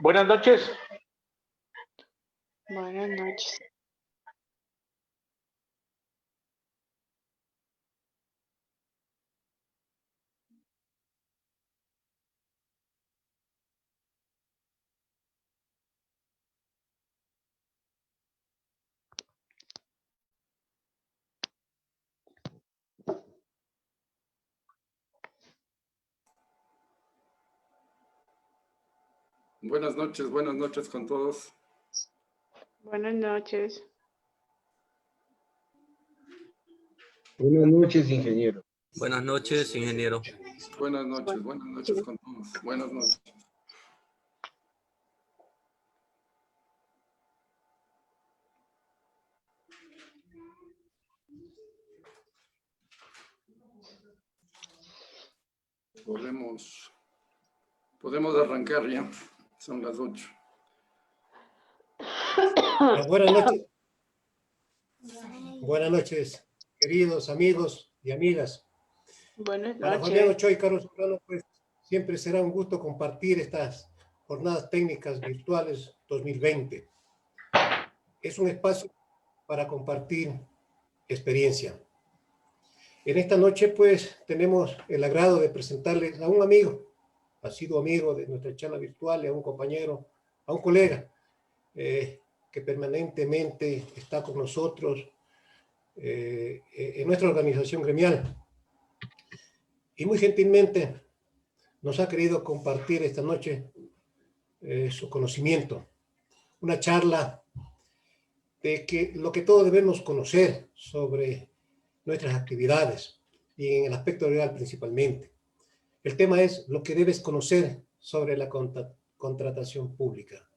Buenas noches. Buenas noches. Buenas noches con todos. Buenas noches. Buenas noches, ingeniero. Buenas noches, ingeniero. Buenas noches con todos. Buenas noches. Podemos arrancar ya. Son las 8. Buenas noches. Buenas noches, queridos amigos y amigas. Buenas Para noches. Fabián Ochoa y Carlos Solano, pues siempre será un gusto compartir estas jornadas técnicas virtuales 2020. Es un espacio para compartir experiencia. En esta noche, pues, tenemos el agrado de presentarles a un amigo, ha sido amigo de nuestra charla virtual, a un compañero, a un colega, que permanentemente está con nosotros en nuestra organización gremial. Y muy gentilmente nos ha querido compartir esta noche su conocimiento. Una charla de lo que todos debemos conocer sobre nuestras actividades y en el aspecto legal principalmente. El tema es lo que debes conocer sobre la contratación pública.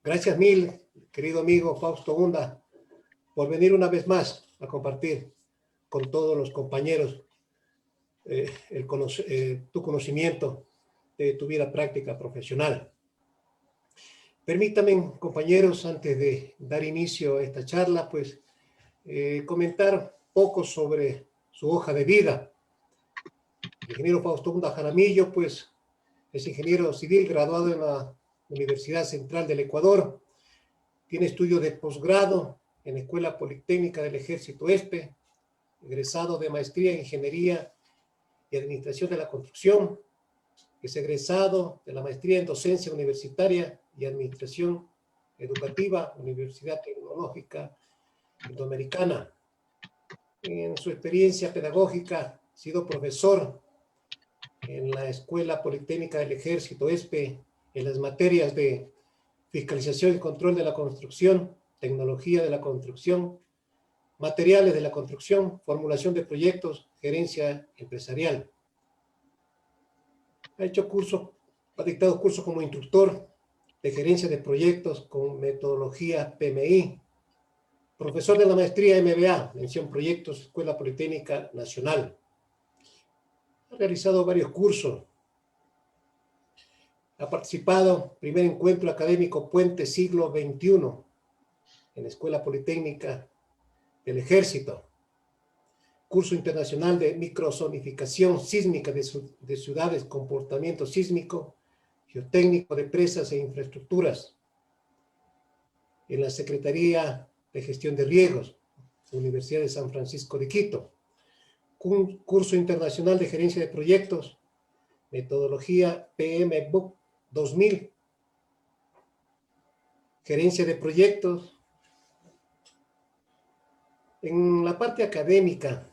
Gracias mil, querido amigo Fausto Hunda, por venir una vez más a compartir con todos los compañeros tu conocimiento de tu vida práctica profesional. Permítanme, compañeros, antes de dar inicio a esta charla, pues comentar poco sobre su hoja de vida. El ingeniero Fausto Hunda Jaramillo, pues, es ingeniero civil graduado en la Universidad Central del Ecuador. Tiene estudios de posgrado en la Escuela Politécnica del Ejército ESPE, egresado de maestría en Ingeniería y Administración de la Construcción, es egresado de la maestría en Docencia Universitaria y Administración Educativa, Universidad Tecnológica Indoamericana. En su experiencia pedagógica ha sido profesor en la Escuela Politécnica del Ejército ESPE en las materias de Fiscalización y Control de la Construcción, Tecnología de la Construcción, Materiales de la Construcción, Formulación de Proyectos, Gerencia Empresarial. Ha dictado cursos como instructor de gerencia de proyectos con metodología PMI, profesor de la maestría MBA, mención proyectos, Escuela Politécnica Nacional. Ha realizado varios cursos. Ha participado, primer encuentro académico Puente Siglo XXI, en la Escuela Politécnica del Ejército. Curso internacional de microzonificación sísmica de ciudades, comportamiento sísmico, geotécnico de presas e infraestructuras, en la Secretaría de Gestión de Riesgos, Universidad de San Francisco de Quito. Curso internacional de gerencia de proyectos, metodología PMBOK 2000, gerencia de proyectos. En la parte académica,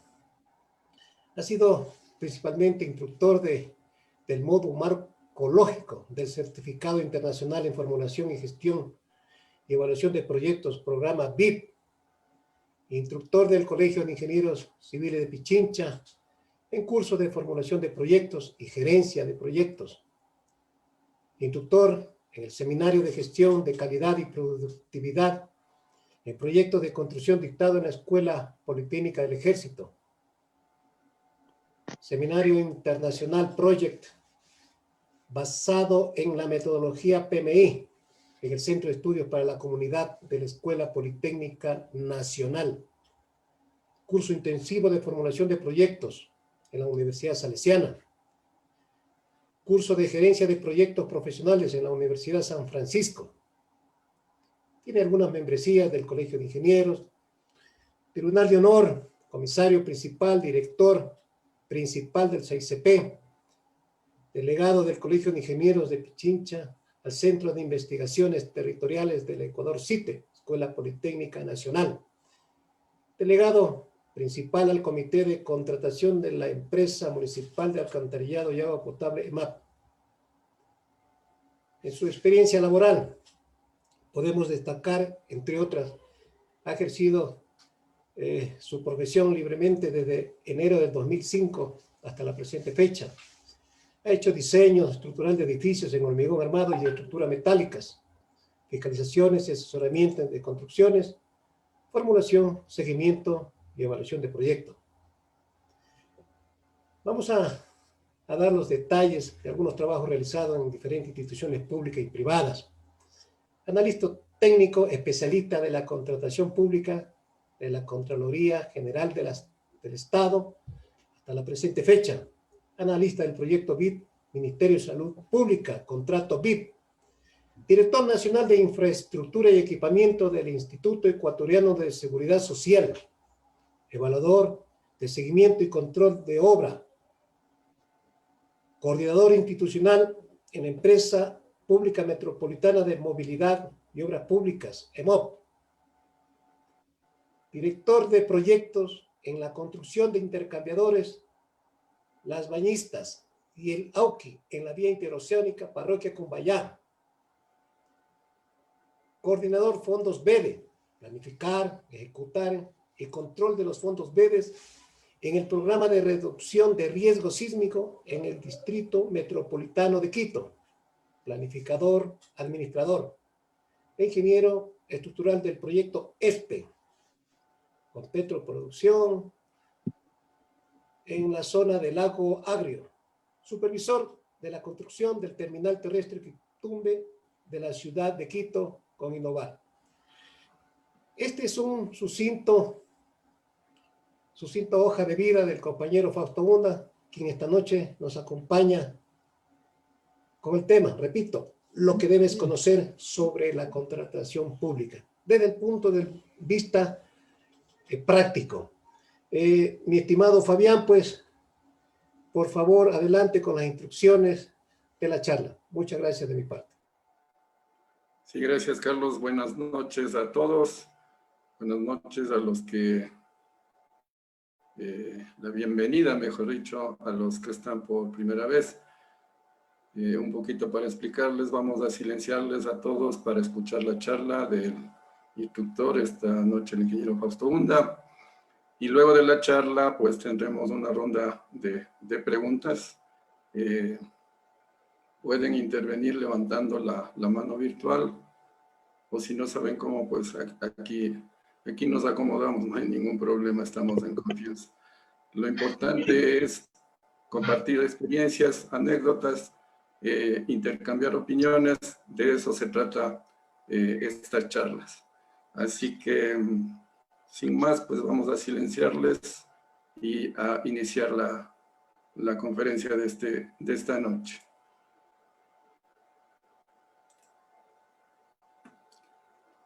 ha sido principalmente instructor del módulo marcológico del Certificado Internacional en Formulación y Gestión y Evaluación de Proyectos, programa VIP, instructor del Colegio de Ingenieros Civiles de Pichincha, en curso de formulación de proyectos y gerencia de proyectos, instructor en el Seminario de Gestión de Calidad y Productividad, en proyectos de construcción dictado en la Escuela Politécnica del Ejército, Seminario Internacional Project, basado en la metodología PMI, en el Centro de Estudios para la Comunidad de la Escuela Politécnica Nacional. Curso intensivo de formulación de proyectos en la Universidad Salesiana. Curso de gerencia de proyectos profesionales en la Universidad San Francisco. Tiene algunas membresías del Colegio de Ingenieros, Tribunal de Honor, comisario principal, director principal del CICP, delegado del Colegio de Ingenieros de Pichincha, al Centro de Investigaciones Territoriales del Ecuador CITE, Escuela Politécnica Nacional, delegado principal al Comité de Contratación de la Empresa Municipal de Alcantarillado y Agua Potable, EMAP. En su experiencia laboral, podemos destacar, entre otras, ha ejercido su profesión libremente desde enero del 2005 hasta la presente fecha. Ha hecho diseño estructural de edificios en hormigón armado y de estructuras metálicas, fiscalizaciones y asesoramiento de construcciones, formulación, seguimiento y evaluación de proyectos. Vamos a dar los detalles de algunos trabajos realizados en diferentes instituciones públicas y privadas. Analista técnico especialista de la contratación pública de la Contraloría General del Estado hasta la presente fecha. Analista del proyecto BIP, Ministerio de Salud Pública, contrato BIP. Director Nacional de Infraestructura y Equipamiento del Instituto Ecuatoriano de Seguridad Social. Evaluador de seguimiento y control de obra. Coordinador institucional en Empresa Pública Metropolitana de Movilidad y Obras Públicas, EMOP. Director de proyectos en la construcción de intercambiadores, Las Bañistas y el AUKI en la vía interoceánica Parroquia Cumbayá. Coordinador fondos BEDE, planificar, ejecutar el control de los fondos BEDES en el programa de reducción de riesgo sísmico en el Distrito Metropolitano de Quito. Planificador, administrador. Ingeniero estructural del proyecto ESPE, con Petroproducción, en la zona del lago Agrio. Supervisor de la construcción del terminal terrestre Quitumbe de la ciudad de Quito con Innovar. Este es un sucinto hoja de vida del compañero Fausto Hunda, quien esta noche nos acompaña con el tema, repito, lo que debes conocer sobre la contratación pública, desde el punto de vista práctico. Mi estimado Fabián, pues, por favor, adelante con las instrucciones de la charla. Muchas gracias de mi parte. Sí, gracias, Carlos. Buenas noches a todos. Buenas noches a los que... la bienvenida, mejor dicho, a los que están por primera vez. Un poquito para explicarles, vamos a silenciarles a todos para escuchar la charla del instructor esta noche, el ingeniero Fausto Hunda. Y luego de la charla, pues tendremos una ronda de preguntas. Pueden intervenir levantando la mano virtual, o si no saben cómo, pues aquí nos acomodamos, no hay ningún problema, estamos en confianza. Lo importante es compartir experiencias, anécdotas, intercambiar opiniones, de eso se trata estas charlas. Así que, sin más, pues vamos a silenciarles y a iniciar la conferencia de esta noche.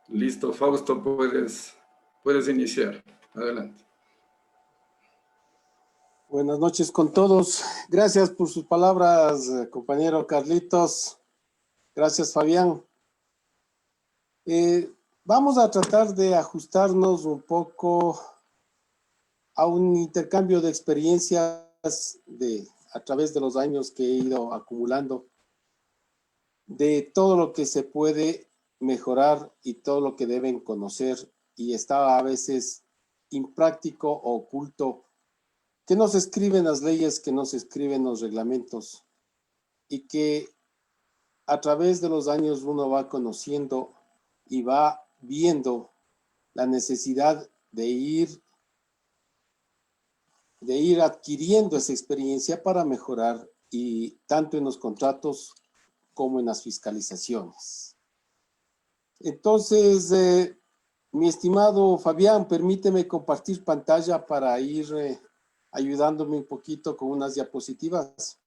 Listo, Fausto, puedes iniciar. Adelante. Buenas noches con todos. Gracias por sus palabras, compañero Carlitos. Gracias, Fabián. Vamos a tratar de ajustarnos un poco a un intercambio de experiencias a través de los años que he ido acumulando, de todo lo que se puede mejorar y todo lo que deben conocer y está a veces impráctico o oculto, que no se escriben las leyes, que no se escriben los reglamentos y que a través de los años uno va conociendo y va viendo la necesidad de ir adquiriendo esa experiencia para mejorar, y tanto en los contratos como en las fiscalizaciones. Entonces, mi estimado Fabián, permíteme compartir pantalla para ir ayudándome un poquito con unas diapositivas.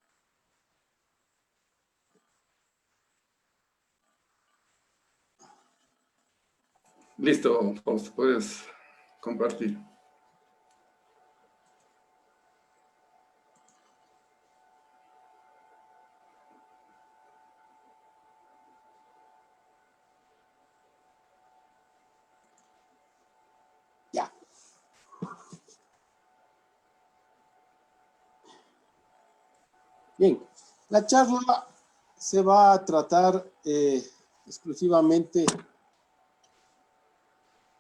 Listo, Fausto, puedes compartir. Ya. Bien, la charla se va a tratar exclusivamente.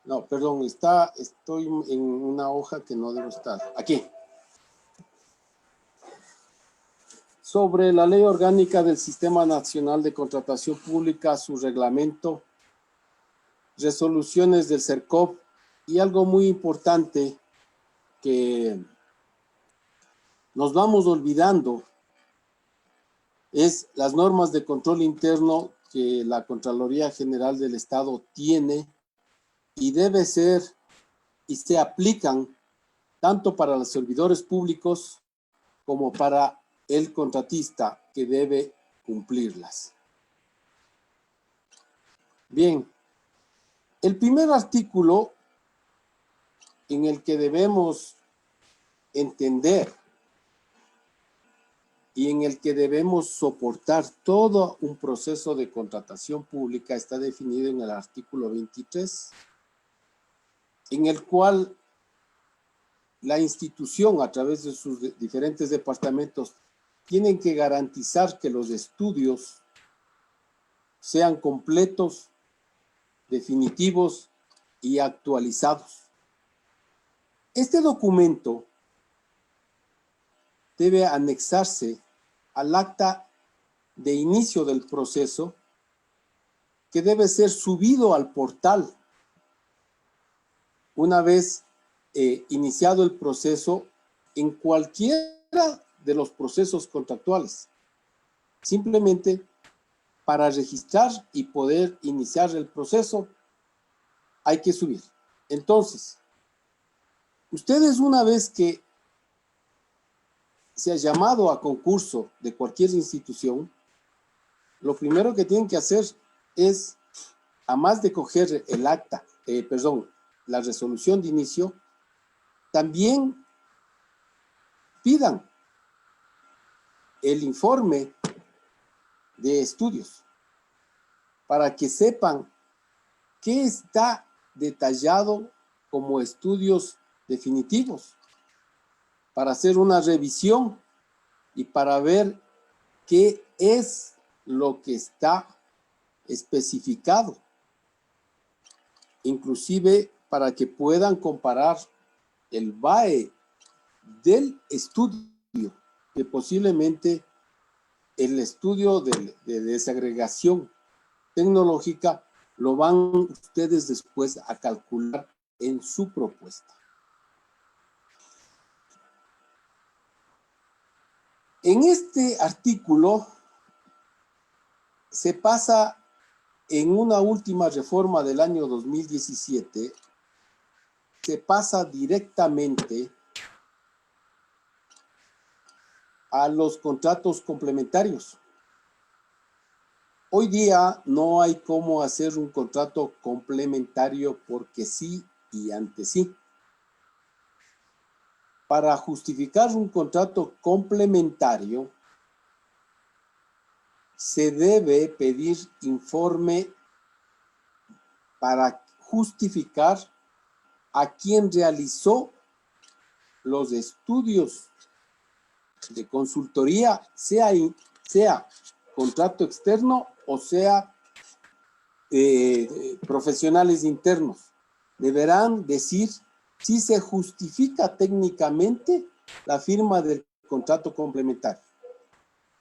No, perdón, estoy en una hoja que no debo estar. Aquí. Sobre la Ley Orgánica del Sistema Nacional de Contratación Pública, su reglamento, resoluciones del CERCOP y algo muy importante que nos vamos olvidando es las normas de control interno que la Contraloría General del Estado tiene y debe ser y se aplican tanto para los servidores públicos como para el contratista que debe cumplirlas. Bien, el primer artículo en el que debemos entender y en el que debemos soportar todo un proceso de contratación pública está definido en el artículo 23, en el cual la institución, a través de sus diferentes departamentos, tienen que garantizar que los estudios sean completos, definitivos y actualizados. Este documento debe anexarse al acta de inicio del proceso, que debe ser subido al portal una vez iniciado el proceso en cualquiera de los procesos contractuales. Simplemente para registrar y poder iniciar el proceso hay que subir. Entonces, ustedes una vez que se ha llamado a concurso de cualquier institución, lo primero que tienen que hacer es, además de coger el acta, la resolución de inicio, también pidan el informe de estudios para que sepan qué está detallado como estudios definitivos, para hacer una revisión y para ver qué es lo que está especificado, inclusive para que puedan comparar el BAE del estudio, que posiblemente el estudio de desagregación tecnológica lo van ustedes después a calcular en su propuesta. En este artículo se pasa en una última reforma del año 2017, se pasa directamente a los contratos complementarios. Hoy día no hay cómo hacer un contrato complementario porque sí y ante sí. Para justificar un contrato complementario, se debe pedir informe para justificar a quien realizó los estudios de consultoría, sea contrato externo o sea profesionales internos. Deberán decir si se justifica técnicamente la firma del contrato complementario.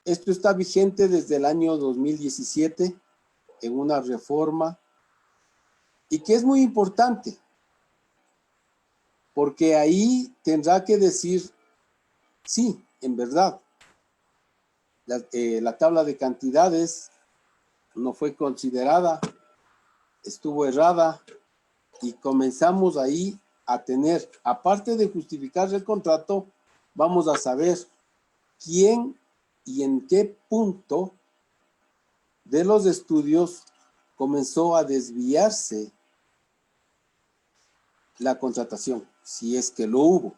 Esto está vigente desde el año 2017 en una reforma y que es muy importante porque ahí tendrá que decir, sí, en verdad, la tabla de cantidades no fue considerada estuvo errada y comenzamos ahí a tener, aparte de justificar el contrato, vamos a saber quién y en qué punto de los estudios comenzó a desviarse la contratación, si es que lo hubo.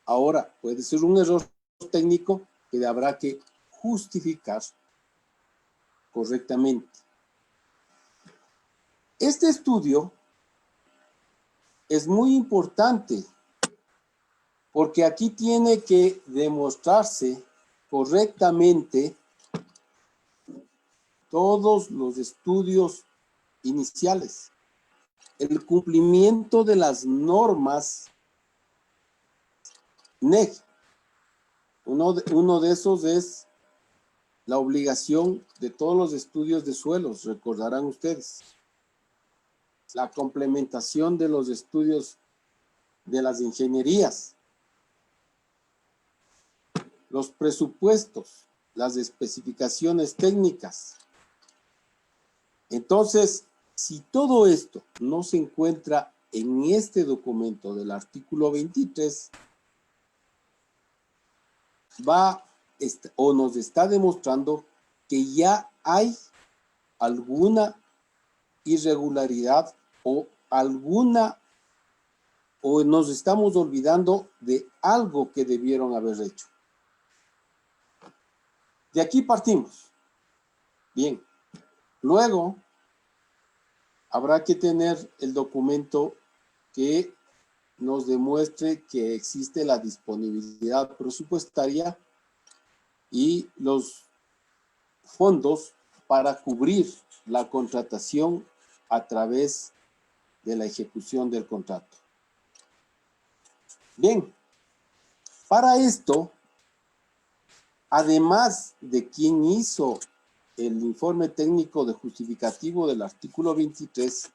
Ahora, puede ser un error técnico que habrá que justificar correctamente. Este estudio es muy importante porque aquí tiene que demostrarse correctamente todos los estudios iniciales, el cumplimiento de las normas NEG. Uno de esos es la obligación de todos los estudios de suelos, recordarán ustedes. La complementación de los estudios de las ingenierías. Los presupuestos, las especificaciones técnicas. Entonces, si todo esto no se encuentra en este documento del artículo 23, nos está demostrando que ya hay alguna irregularidad o nos estamos olvidando de algo que debieron haber hecho. De aquí partimos. Bien. Luego, habrá que tener el documento que nos demuestre que existe la disponibilidad presupuestaria y los fondos para cubrir la contratación a través de la ejecución del contrato. Bien, para esto, además de quien hizo el informe técnico de justificativo del artículo 23,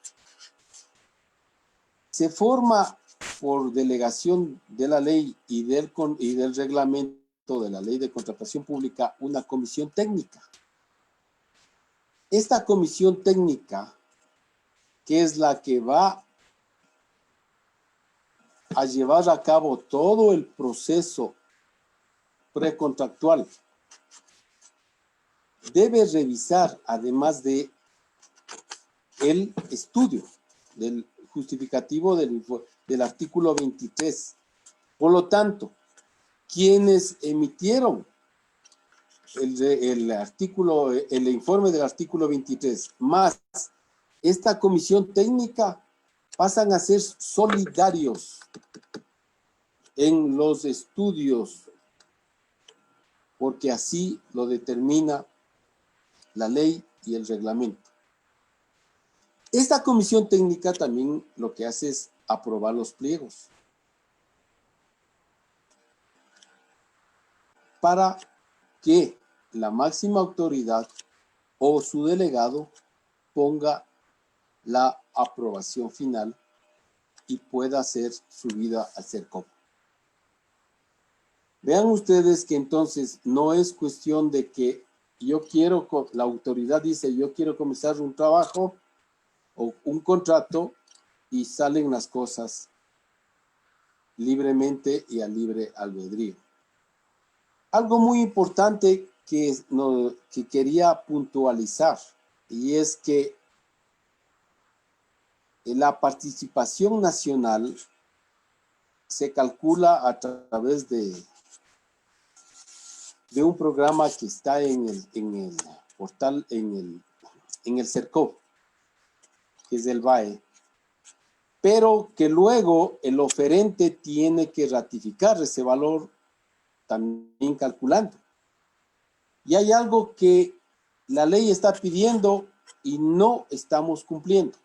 se forma por delegación de la ley y del reglamento de la ley de contratación pública una comisión técnica. Esta comisión técnica, que es la que va a llevar a cabo todo el proceso precontractual, debe revisar, además de el estudio del justificativo del artículo 23. Por lo tanto, quienes emitieron el informe del artículo 23, más esta comisión técnica, pasan a ser solidarios en los estudios, porque así lo determina la ley y el reglamento. Esta comisión técnica también lo que hace es aprobar los pliegos para que la máxima autoridad o su delegado ponga la aprobación final y pueda ser subida al CERCOP. Vean ustedes que entonces no es cuestión de que la autoridad dice yo quiero comenzar un trabajo o un contrato y salen las cosas libremente y a libre albedrío. Algo muy importante que quería puntualizar, y es que la participación nacional se calcula a través de un programa que está en el portal, en el CERCOP, que es el BAE, pero que luego el oferente tiene que ratificar ese valor también calculando. Y hay algo que la ley está pidiendo y no estamos cumpliendo.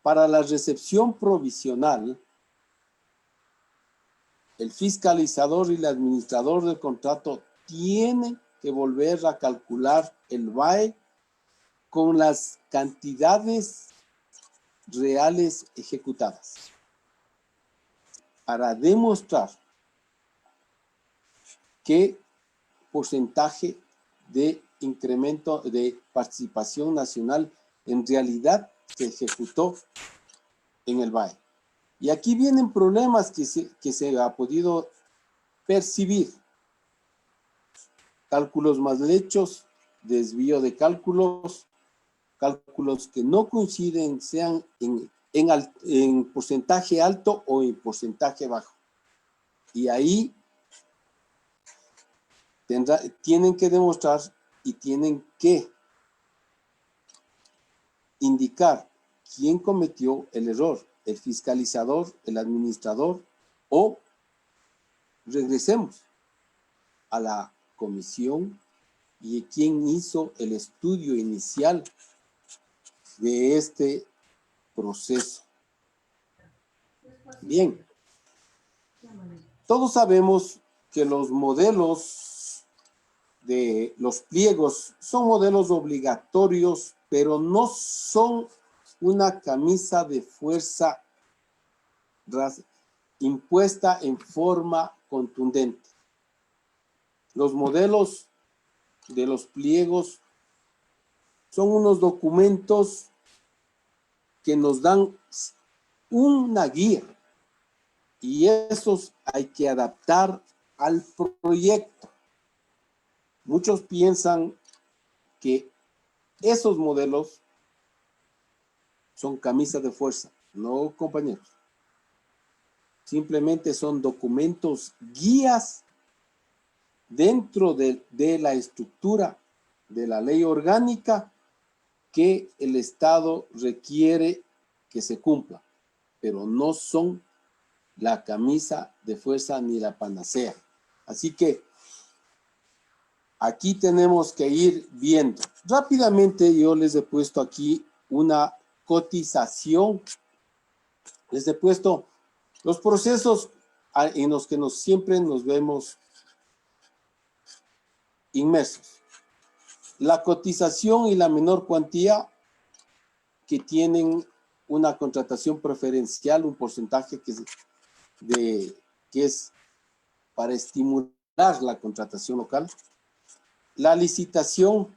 Para la recepción provisional, el fiscalizador y el administrador del contrato tienen que volver a calcular el BAE con las cantidades reales ejecutadas para demostrar qué porcentaje de incremento de participación nacional en realidad se ejecutó en el valle. Y aquí vienen problemas que se ha podido percibir. Cálculos mal hechos, desvío de cálculos, cálculos que no coinciden, sean en porcentaje alto o en porcentaje bajo. Y ahí tienen que demostrar y tienen que indicar quién cometió el error, el fiscalizador, el administrador, o regresemos a la comisión y quién hizo el estudio inicial de este proceso. Bien, todos sabemos que los modelos de los pliegos son modelos obligatorios, pero no son una camisa de fuerza impuesta en forma contundente. Los modelos de los pliegos son unos documentos que nos dan una guía y esos hay que adaptar al proyecto. Muchos piensan que esos modelos son camisas de fuerza. No, compañeros. Simplemente son documentos guías dentro de la estructura de la ley orgánica que el Estado requiere que se cumpla, pero no son la camisa de fuerza ni la panacea. Así que aquí tenemos que ir viendo. Rápidamente yo les he puesto aquí una cotización. Les he puesto los procesos en los que siempre nos vemos inmersos. La cotización y la menor cuantía que tienen una contratación preferencial, un porcentaje que es para estimular la contratación local. La licitación,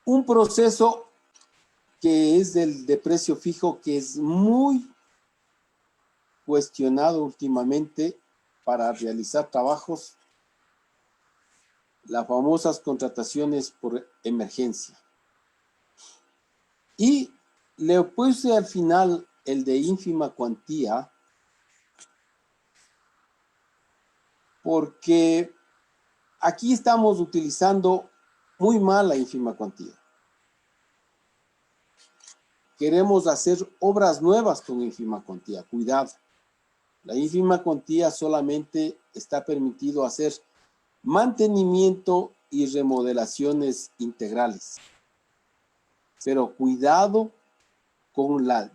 un proceso que es de precio fijo, que es muy cuestionado últimamente para realizar trabajos, las famosas contrataciones por emergencia. Y le puse al final el de ínfima cuantía, porque aquí estamos utilizando muy mal la ínfima cuantía. Queremos hacer obras nuevas con ínfima cuantía. Cuidado. La ínfima cuantía solamente está permitido hacer mantenimiento y remodelaciones integrales. Pero cuidado con la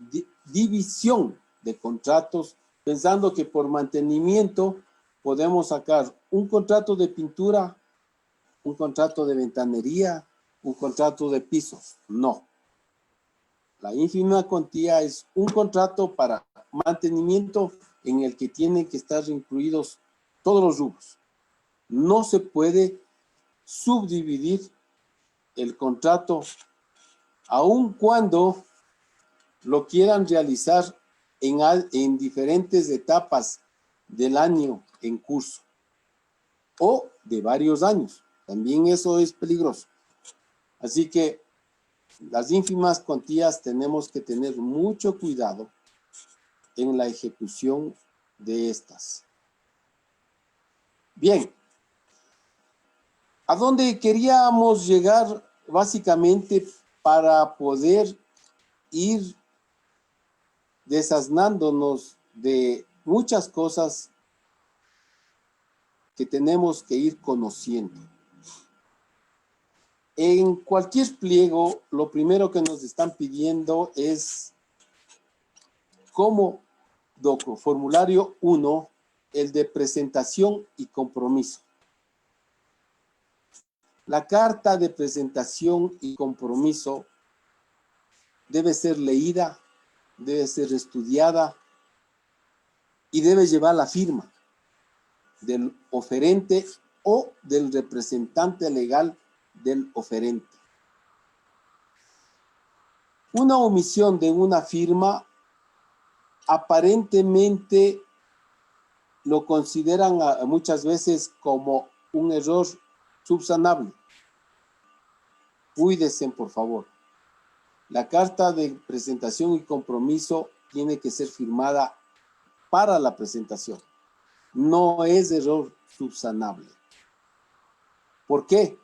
división de contratos, pensando que por mantenimiento podemos sacar un contrato de pintura, un contrato de ventanería, un contrato de pisos. No. La ínfima cuantía es un contrato para mantenimiento en el que tienen que estar incluidos todos los rubros. No se puede subdividir el contrato aun cuando lo quieran realizar en diferentes etapas del año en curso o de varios años. También eso es peligroso. Así que las ínfimas cuantías tenemos que tener mucho cuidado en la ejecución de estas. Bien, ¿a dónde queríamos llegar básicamente para poder ir desasnándonos de muchas cosas que tenemos que ir conociendo? En cualquier pliego, lo primero que nos están pidiendo es como formulario 1, el de presentación y compromiso. La carta de presentación y compromiso debe ser leída, debe ser estudiada y debe llevar la firma del oferente o del representante legal del oferente. Una omisión de una firma aparentemente lo consideran muchas veces como un error subsanable. Cuídense, por favor. La carta de presentación y compromiso tiene que ser firmada para la presentación. No es error subsanable. ¿Por qué?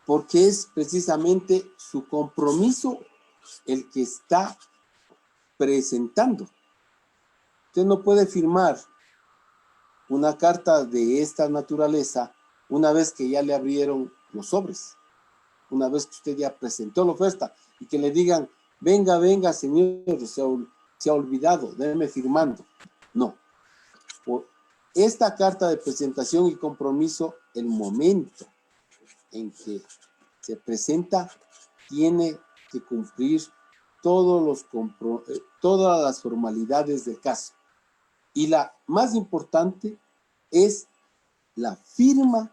Porque es precisamente su compromiso el que está presentando. Usted no puede firmar una carta de esta naturaleza una vez que ya le abrieron los sobres, una vez que usted ya presentó la oferta y que le digan, venga, venga, señor, se ha olvidado, déjeme firmando. No. Por esta carta de presentación y compromiso, el momento en que se presenta, tiene que cumplir todas las formalidades del caso. Y la más importante es la firma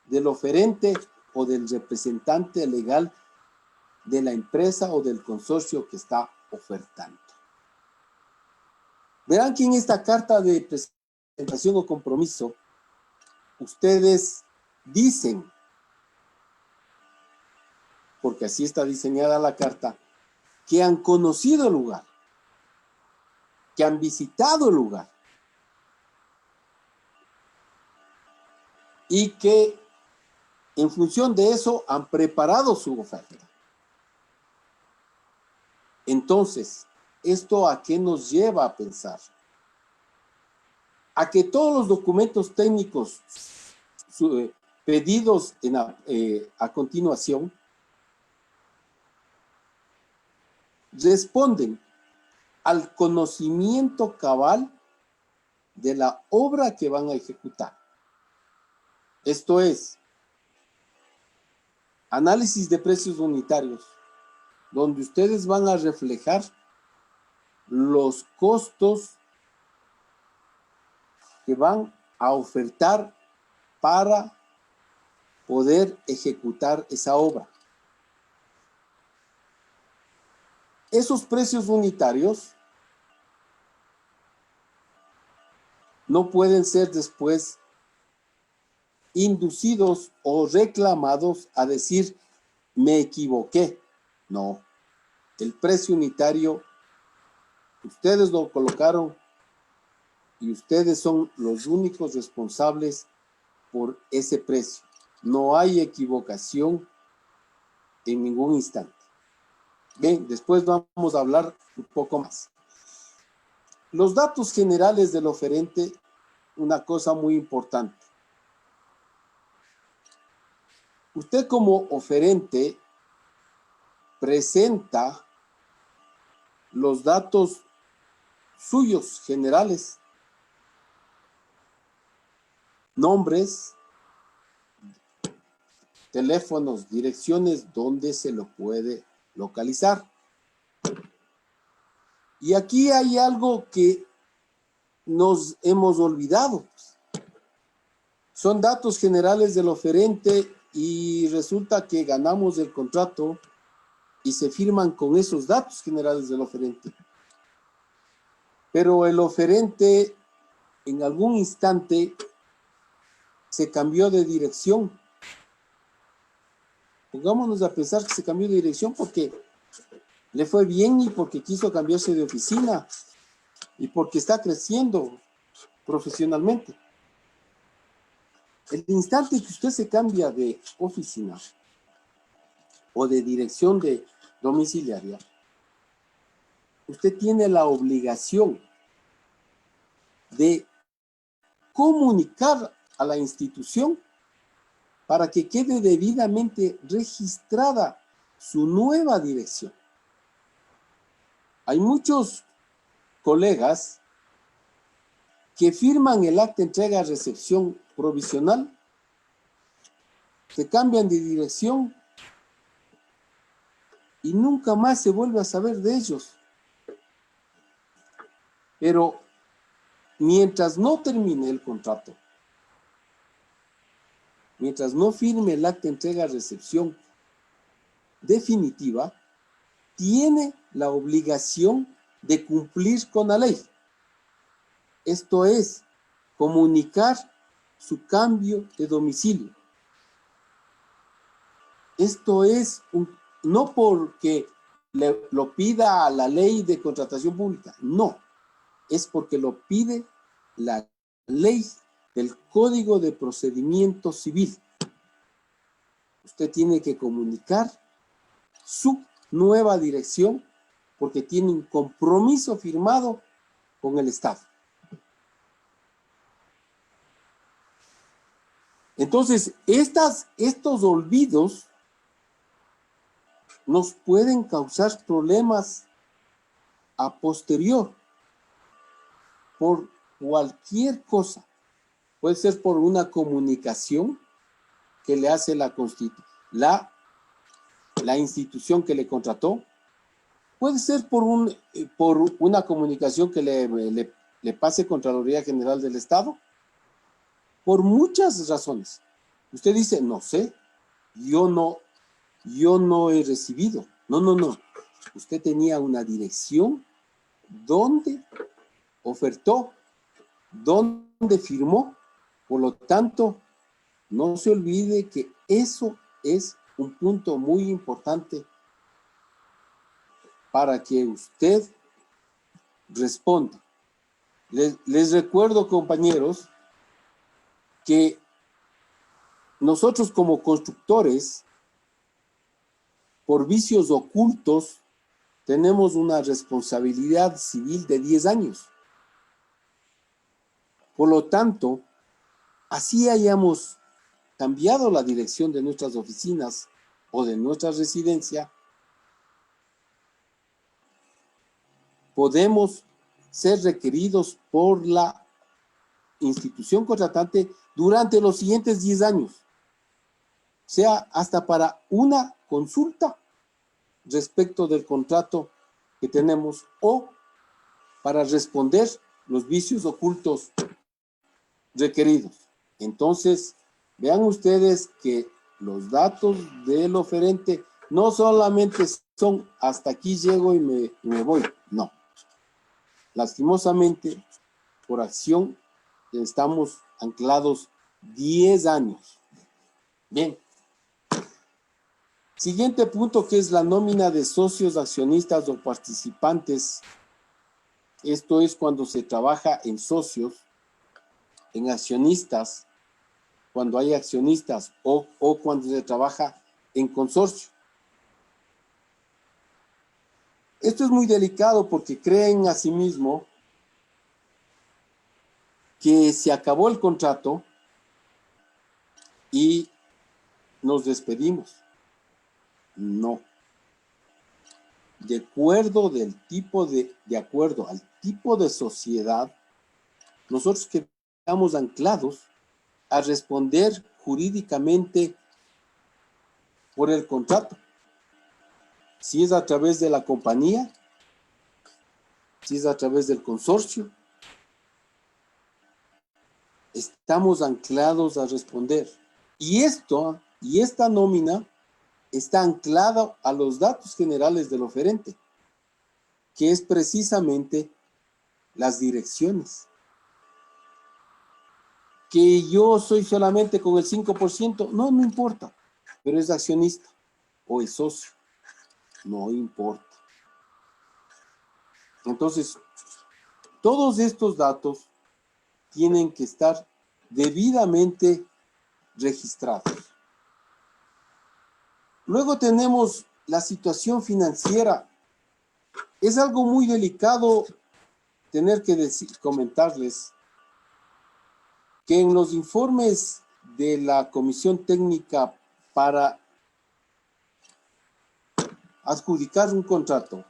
del oferente o del representante legal de la empresa o del consorcio que está ofertando. Verán que en esta carta de presentación o compromiso, ustedes dicen, porque así está diseñada la carta, que han conocido el lugar, que han visitado el lugar y que en función de eso han preparado su oferta. Entonces, ¿esto a qué nos lleva a pensar? A que todos los documentos técnicos pedidos a continuación responden al conocimiento cabal de la obra que van a ejecutar. Esto es, análisis de precios unitarios, donde ustedes van a reflejar los costos que van a ofertar para poder ejecutar esa obra. Esos precios unitarios no pueden ser después inducidos o reclamados a decir, me equivoqué. No, el precio unitario, ustedes lo colocaron y ustedes son los únicos responsables por ese precio. No hay equivocación en ningún instante. Bien, después vamos a hablar un poco más. Los datos generales del oferente, una cosa muy importante. Usted como oferente presenta los datos suyos generales, nombres, teléfonos, direcciones donde se lo puede localizar. Y aquí hay algo que nos hemos olvidado. Son datos generales del oferente y resulta que ganamos el contrato y se firman con esos datos generales del oferente. Pero el oferente en algún instante se cambió de dirección. Pongámonos a pensar que se cambió de dirección porque le fue bien y porque quiso cambiarse de oficina y porque está creciendo profesionalmente. El instante que usted se cambia de oficina o de dirección de domiciliaria, usted tiene la obligación de comunicar a la institución para que quede debidamente registrada su nueva dirección. Hay muchos colegas que firman el acta de entrega-recepción provisional, se cambian de dirección y nunca más se vuelve a saber de ellos. Pero mientras no termine el contrato, mientras no firme el acta de entrega-recepción, definitiva, tiene la obligación de cumplir con la ley. Esto es, comunicar su cambio de domicilio. Esto es no porque lo pida la ley de contratación pública, no, es porque lo pide la ley del Código de Procedimiento Civil. Usted tiene que comunicar su nueva dirección porque tiene un compromiso firmado con el Estado. Entonces, estos olvidos nos pueden causar problemas a posterior por cualquier cosa. Puede ser por una comunicación que le hace la institución que le contrató. Puede ser por una comunicación que le pase Contraloría General del Estado. Por muchas razones. Usted dice, no sé, yo no he recibido. No. Usted tenía una dirección donde ofertó, donde firmó. Por lo tanto, no se olvide que eso es un punto muy importante para que usted responda. Les recuerdo, compañeros, que nosotros como constructores, por vicios ocultos, tenemos una responsabilidad civil de 10 años. Por lo tanto, así hayamos cambiado la dirección de nuestras oficinas o de nuestra residencia, podemos ser requeridos por la institución contratante durante los siguientes 10 años, sea hasta para una consulta respecto del contrato que tenemos o para responder los vicios ocultos requeridos. Entonces, vean ustedes que los datos del oferente no solamente son hasta aquí llego y me voy, no. Lastimosamente, por acción, estamos anclados 10 años. Bien. Siguiente punto, que es la nómina de socios, accionistas o participantes. Esto es cuando se trabaja en socios, en accionistas, cuando hay accionistas o cuando se trabaja en consorcio. Esto es muy delicado porque creen asimismo que se acabó el contrato y nos despedimos. No. De acuerdo al tipo de sociedad, nosotros quedamos anclados a responder jurídicamente por el contrato. Si es a través de la compañía, si es a través del consorcio, estamos anclados a responder. Y esta nómina está anclada a los datos generales del oferente, que es precisamente las direcciones. Que yo soy solamente con el 5%, no importa, pero es accionista o es socio, no importa. Entonces, todos estos datos tienen que estar debidamente registrados. Luego tenemos la situación financiera. Es algo muy delicado tener que comentarles que en los informes de la Comisión Técnica para adjudicar un contrato,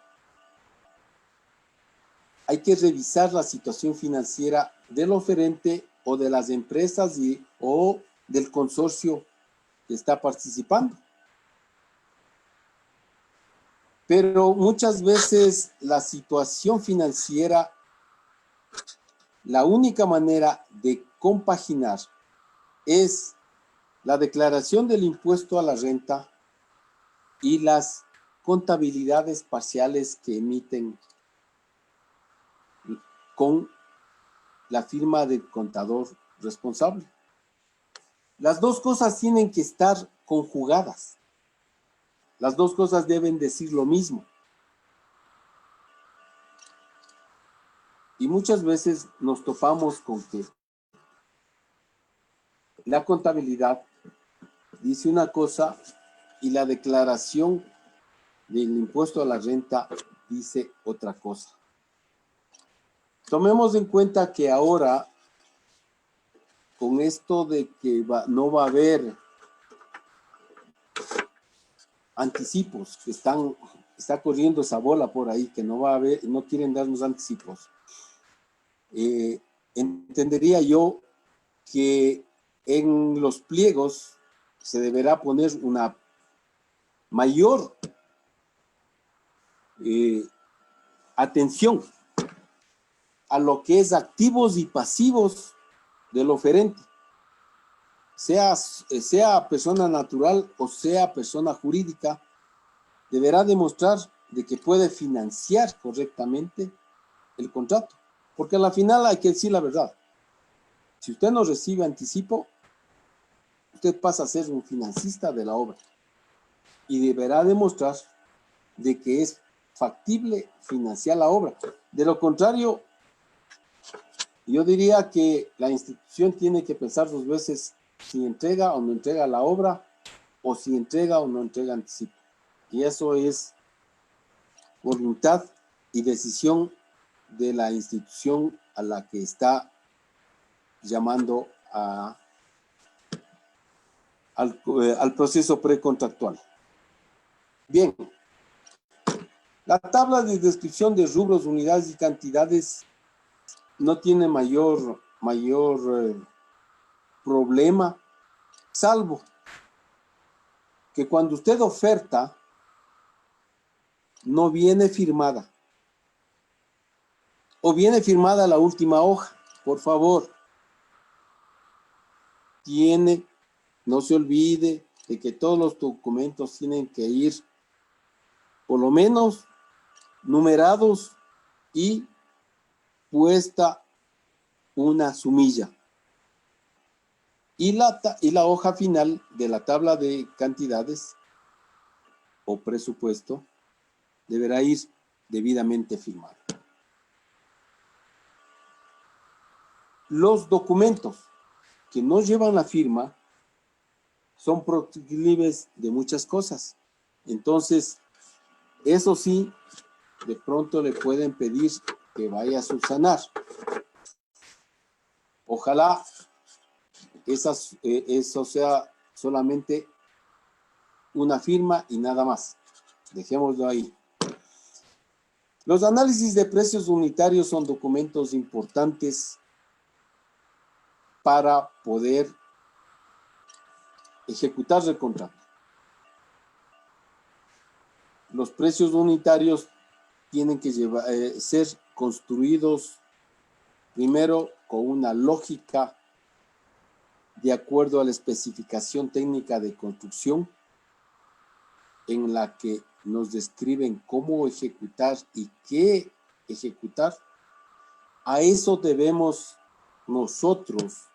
hay que revisar la situación financiera del oferente o de las empresas o del consorcio que está participando. Pero muchas veces la situación financiera, la única manera de compaginar es la declaración del impuesto a la renta y las contabilidades parciales que emiten con la firma del contador responsable. Las dos cosas tienen que estar conjugadas. Las dos cosas deben decir lo mismo. Y muchas veces nos topamos con que la contabilidad dice una cosa y la declaración del impuesto a la renta dice otra cosa. Tomemos en cuenta que ahora, con esto de que no va a haber anticipos, que está corriendo esa bola por ahí, que no va a haber, no quieren darnos anticipos, entendería yo que en los pliegos se deberá poner una mayor atención a lo que es activos y pasivos del oferente, sea persona natural o sea persona jurídica, deberá demostrar de que puede financiar correctamente el contrato, porque a la final hay que decir la verdad. Si usted no recibe anticipo, usted pasa a ser un financista de la obra y deberá demostrar de que es factible financiar la obra. De lo contrario, yo diría que la institución tiene que pensar dos veces si entrega o no entrega la obra o si entrega o no entrega anticipo. Y eso es voluntad y decisión de la institución a la que está llamando al proceso precontractual. Bien, la tabla de descripción de rubros, unidades y cantidades no tiene mayor problema, salvo que cuando usted oferta no viene firmada o viene firmada la última hoja. Por favor, no se olvide de que todos los documentos tienen que ir por lo menos numerados y puesta una sumilla. Y la hoja final de la tabla de cantidades o presupuesto deberá ir debidamente firmada. Los documentos que no llevan la firma son proclives de muchas cosas. Entonces, eso sí, de pronto le pueden pedir que vaya a subsanar. Ojalá eso sea solamente una firma y nada más. Dejémoslo ahí. Los análisis de precios unitarios son documentos importantes para poder ejecutar el contrato. Los precios unitarios tienen que ser construidos primero con una lógica de acuerdo a la especificación técnica de construcción en la que nos describen cómo ejecutar y qué ejecutar. A eso debemos nosotros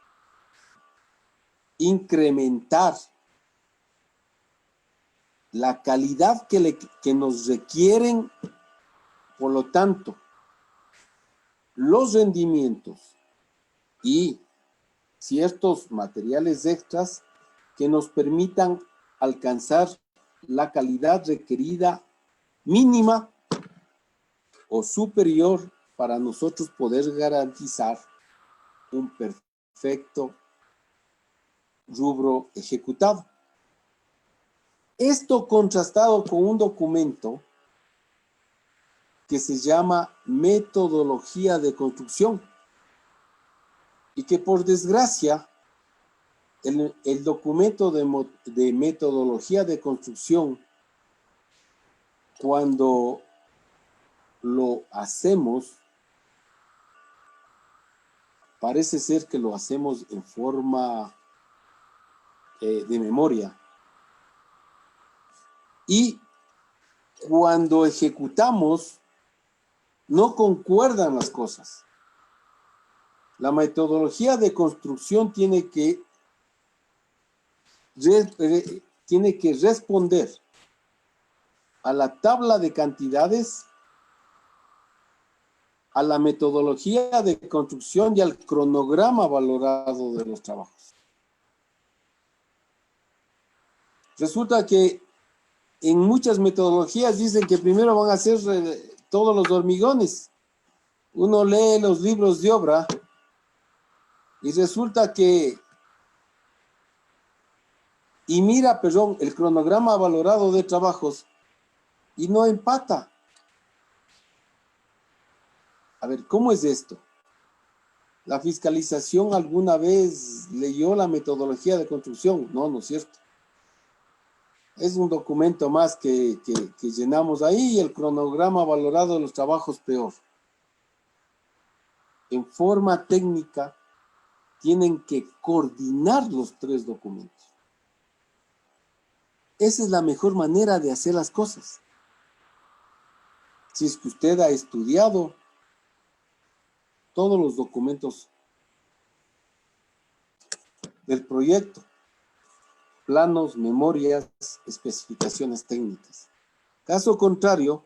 incrementar la calidad que nos requieren, por lo tanto, los rendimientos y ciertos materiales extras que nos permitan alcanzar la calidad requerida mínima o superior para nosotros poder garantizar un perfecto rubro ejecutado. Esto contrastado con un documento que se llama metodología de construcción y que por desgracia el documento de metodología de construcción, cuando lo hacemos, parece ser que lo hacemos en forma de memoria y cuando ejecutamos, no concuerdan las cosas. La metodología de construcción tiene que responder a la tabla de cantidades, a la metodología de construcción y al cronograma valorado de los trabajos. Resulta que en muchas metodologías dicen que primero van a hacer todos los hormigones. Uno lee los libros de obra y resulta que mira, perdón, el cronograma valorado de trabajos y no empata. A ver, ¿cómo es esto? ¿La fiscalización alguna vez leyó la metodología de construcción? No, no es cierto. Es un documento más que llenamos ahí y el cronograma valorado de los trabajos peor. En forma técnica tienen que coordinar los tres documentos. Esa es la mejor manera de hacer las cosas. Si es que usted ha estudiado todos los documentos del proyecto, planos, memorias, especificaciones técnicas. Caso contrario,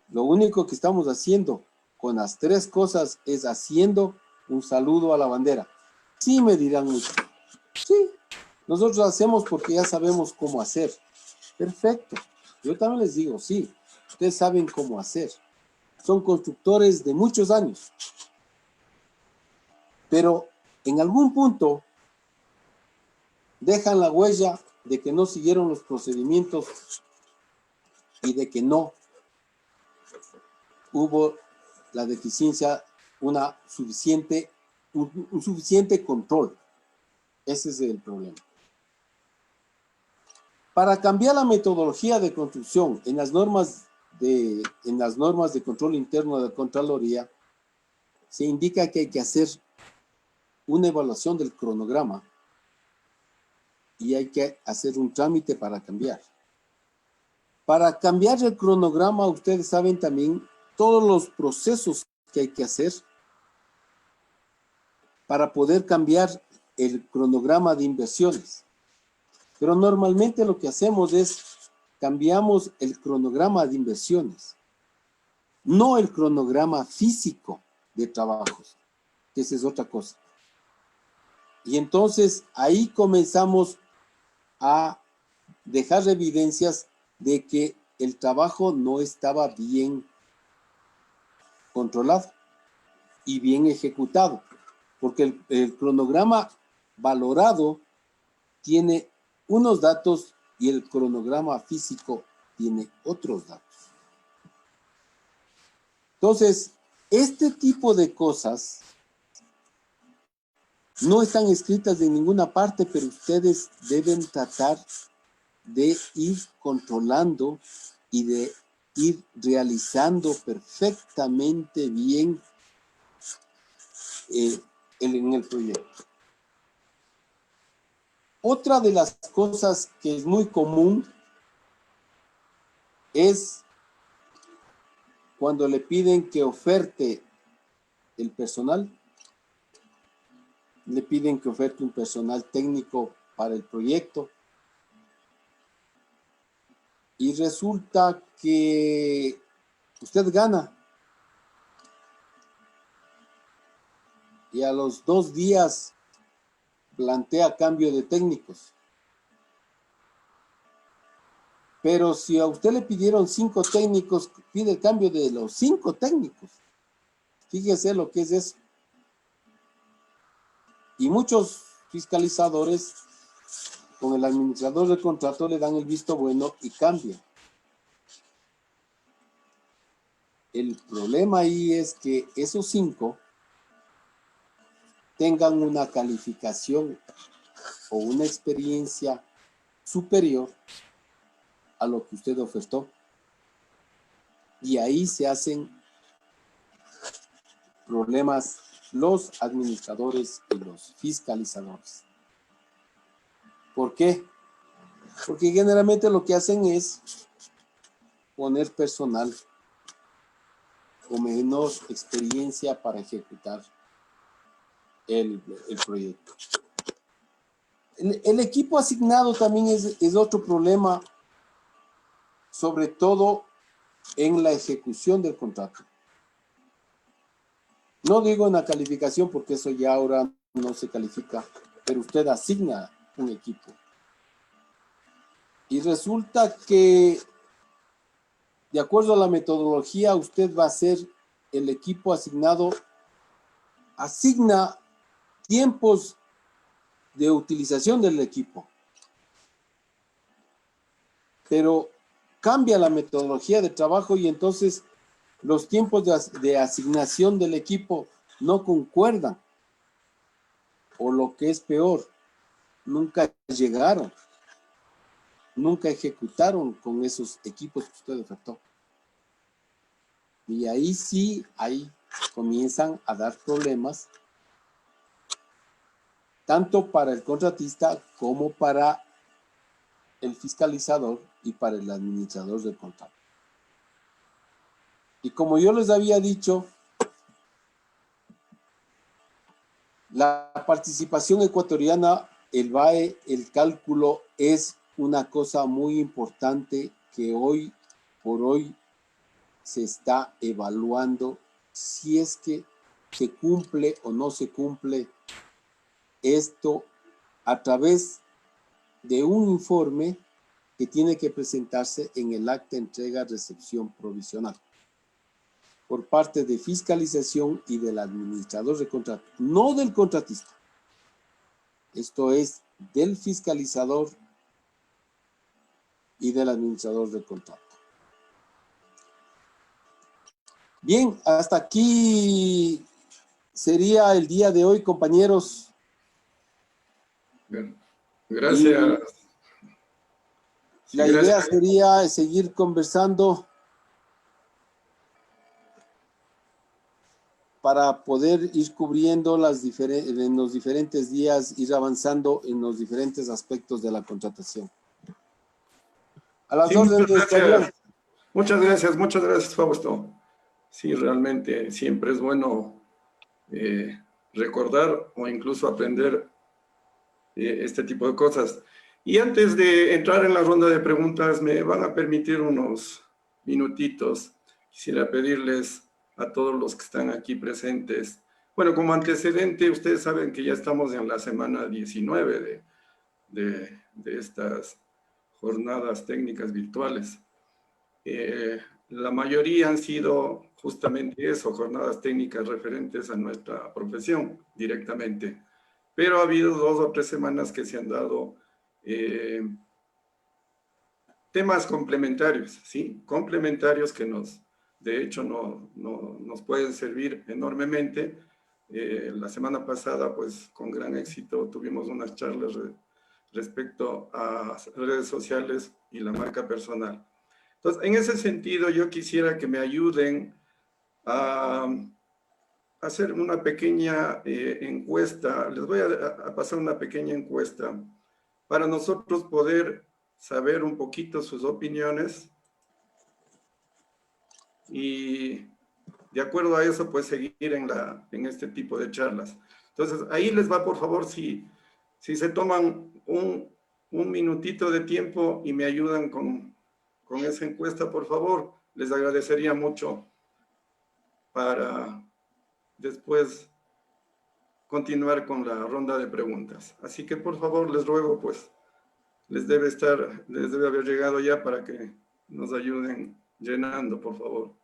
lo único que estamos haciendo con las tres cosas es haciendo un saludo a la bandera. Sí, me dirán mucho. Sí, nosotros hacemos porque ya sabemos cómo hacer. Perfecto. Yo también les digo, sí, ustedes saben cómo hacer. Son constructores de muchos años. Pero en algún punto dejan la huella de que no siguieron los procedimientos y de que no hubo la deficiencia, un suficiente control. Ese es el problema. Para cambiar la metodología de construcción en las normas de control interno de Contraloría, se indica que hay que hacer una evaluación del cronograma y hay que hacer un trámite para cambiar. Para cambiar el cronograma, ustedes saben también todos los procesos que hay que hacer para poder cambiar el cronograma de inversiones. Pero normalmente lo que hacemos es cambiamos el cronograma de inversiones, no el cronograma físico de trabajos, que esa es otra cosa. Y entonces ahí comenzamos a dejar evidencias de que el trabajo no estaba bien controlado y bien ejecutado, porque el cronograma valorado tiene unos datos y el cronograma físico tiene otros datos. Entonces, este tipo de cosas no están escritas en ninguna parte, pero ustedes deben tratar de ir controlando y de ir realizando perfectamente bien en el proyecto. Otra de las cosas que es muy común es cuando le piden que oferte el personal, le piden que oferte un personal técnico para el proyecto y resulta que usted gana y a los 2 días plantea cambio de técnicos. Pero si a usted le pidieron 5 técnicos, pide el cambio de los 5 técnicos. Fíjese lo que es eso. Y muchos fiscalizadores con el administrador del contrato le dan el visto bueno y cambian. El problema ahí es que esos 5 tengan una calificación o una experiencia superior a lo que usted ofertó. Y ahí se hacen problemas los administradores y los fiscalizadores. ¿Por qué? Porque generalmente lo que hacen es poner personal con menor experiencia para ejecutar el proyecto. El equipo asignado también es otro problema, sobre todo en la ejecución del contrato. No digo en la calificación porque eso ya ahora no se califica, pero usted asigna un equipo. Y resulta que, de acuerdo a la metodología, usted va a ser el equipo asignado, asigna tiempos de utilización del equipo. Pero cambia la metodología de trabajo y entonces los tiempos de asignación del equipo no concuerdan. O lo que es peor, nunca llegaron, nunca ejecutaron con esos equipos que usted ofertó. Y ahí sí, ahí comienzan a dar problemas, tanto para el contratista como para el fiscalizador y para el administrador del contrato. Y como yo les había dicho, la participación ecuatoriana, el BAE, el cálculo es una cosa muy importante que hoy por hoy se está evaluando si es que se cumple o no se cumple esto a través de un informe que tiene que presentarse en el acta de entrega-recepción provisional por parte de fiscalización y del administrador de contrato, no del contratista. Esto es del fiscalizador y del administrador de contrato. Bien, hasta aquí sería el día de hoy, compañeros. Bien. Gracias. Sí, La idea gracias. sería seguir conversando para poder ir cubriendo en los diferentes días, ir avanzando en los diferentes aspectos de la contratación. A las Sí, órdenes, Fabián. muchas gracias, Fausto. Sí, realmente siempre es bueno recordar o incluso aprender este tipo de cosas. Y antes de entrar en la ronda de preguntas, me van a permitir unos minutitos. Quisiera pedirles a todos los que están aquí presentes. Bueno, como antecedente, ustedes saben que ya estamos en la semana 19 de estas jornadas técnicas virtuales. La mayoría han sido justamente eso, jornadas técnicas referentes a nuestra profesión directamente. Pero ha habido 2 o 3 semanas que se han dado temas complementarios, ¿sí? Complementarios que de hecho, nos pueden servir enormemente. La semana pasada, pues, con gran éxito, tuvimos unas charlas respecto a redes sociales y la marca personal. Entonces, en ese sentido, yo quisiera que me ayuden a hacer una pequeña encuesta. Les voy a pasar una pequeña encuesta para nosotros poder saber un poquito sus opiniones y de acuerdo a eso, pues seguir en este tipo de charlas. Entonces, ahí les va, por favor, si se toman un minutito de tiempo y me ayudan con esa encuesta, por favor, les agradecería mucho para después continuar con la ronda de preguntas. Así que, por favor, les ruego, pues, les debe haber llegado ya para que nos ayuden llenando, por favor.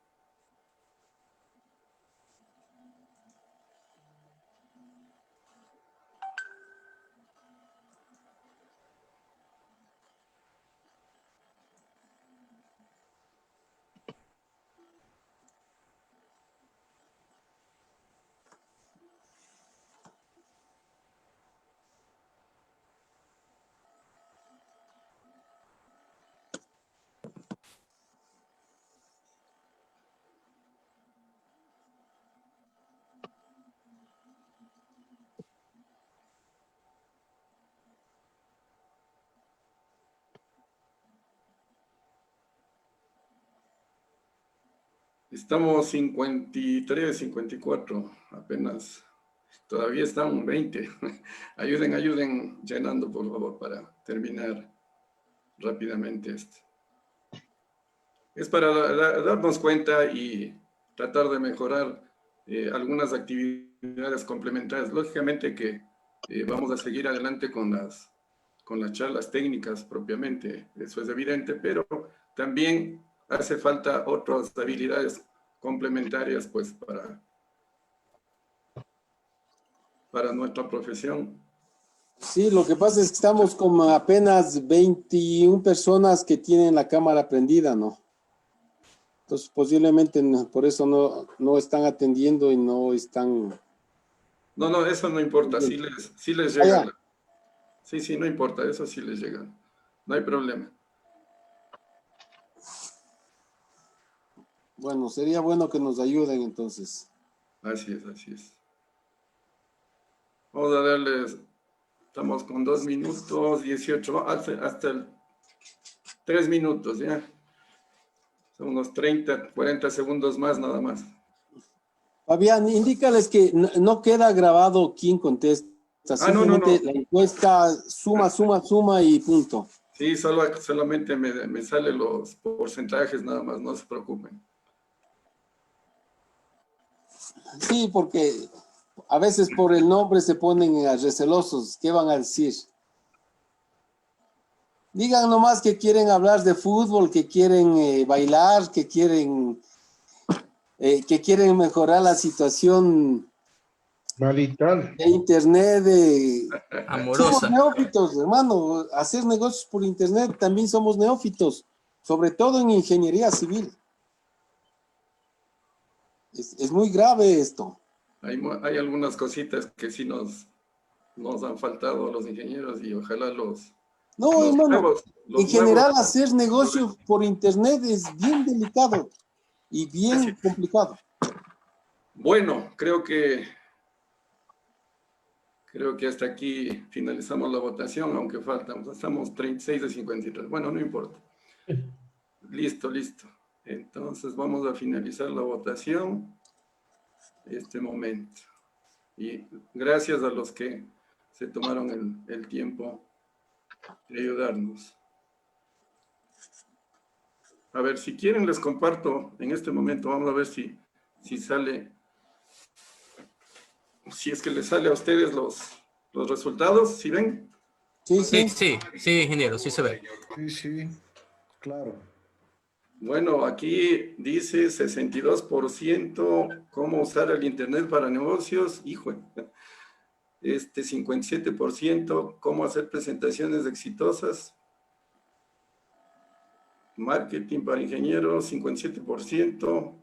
Estamos 53, 54, apenas. Todavía están 20. Ayuden llenando, por favor, para terminar rápidamente esto. Es para darnos cuenta y tratar de mejorar algunas actividades complementarias. Lógicamente que vamos a seguir adelante con las charlas técnicas propiamente, eso es evidente, pero también hace falta otras habilidades complementarias pues para nuestra profesión. Sí, lo que pasa es que estamos con apenas 21 personas que tienen la cámara prendida, ¿no? Entonces posiblemente por eso no están atendiendo y no están... No, eso no importa, sí les llega. Sí, no importa, eso sí les llega. No hay problema. Bueno, sería bueno que nos ayuden entonces. Así es. Vamos a darles, estamos con 2 minutos, 18, hasta 3 minutos, ¿ya? Son unos 30, 40 segundos más nada más. Fabián, indícales que no queda grabado quién contesta. Simplemente No. La encuesta suma y punto. Sí, solamente me salen los porcentajes nada más, no se preocupen. Sí, porque a veces por el nombre se ponen recelosos. ¿Qué van a decir? Digan nomás que quieren hablar de fútbol, que quieren bailar, que quieren mejorar la situación Marital. de internet. Somos Amorosa. neófitos, hermano. Hacer negocios por internet también somos neófitos, sobre todo en ingeniería civil. Es muy grave esto. Hay algunas cositas que sí nos han faltado a los ingenieros y ojalá No, hermano, en general nuevos, hacer negocios por internet es bien delicado y bien complicado. Bueno, creo que hasta aquí finalizamos la votación, aunque faltan, estamos 36 de 53. Bueno, no importa. Listo. Entonces vamos a finalizar la votación en este momento. Y gracias a los que se tomaron el tiempo de ayudarnos. A ver, si quieren les comparto en este momento, vamos a ver si sale, si es que les sale a ustedes los resultados, ¿sí ven? Sí, ingeniero, sí se ve. Sí, claro. Bueno, aquí dice 62% cómo usar el internet para negocios, hijo. 57% cómo hacer presentaciones exitosas. Marketing para ingenieros, 57%.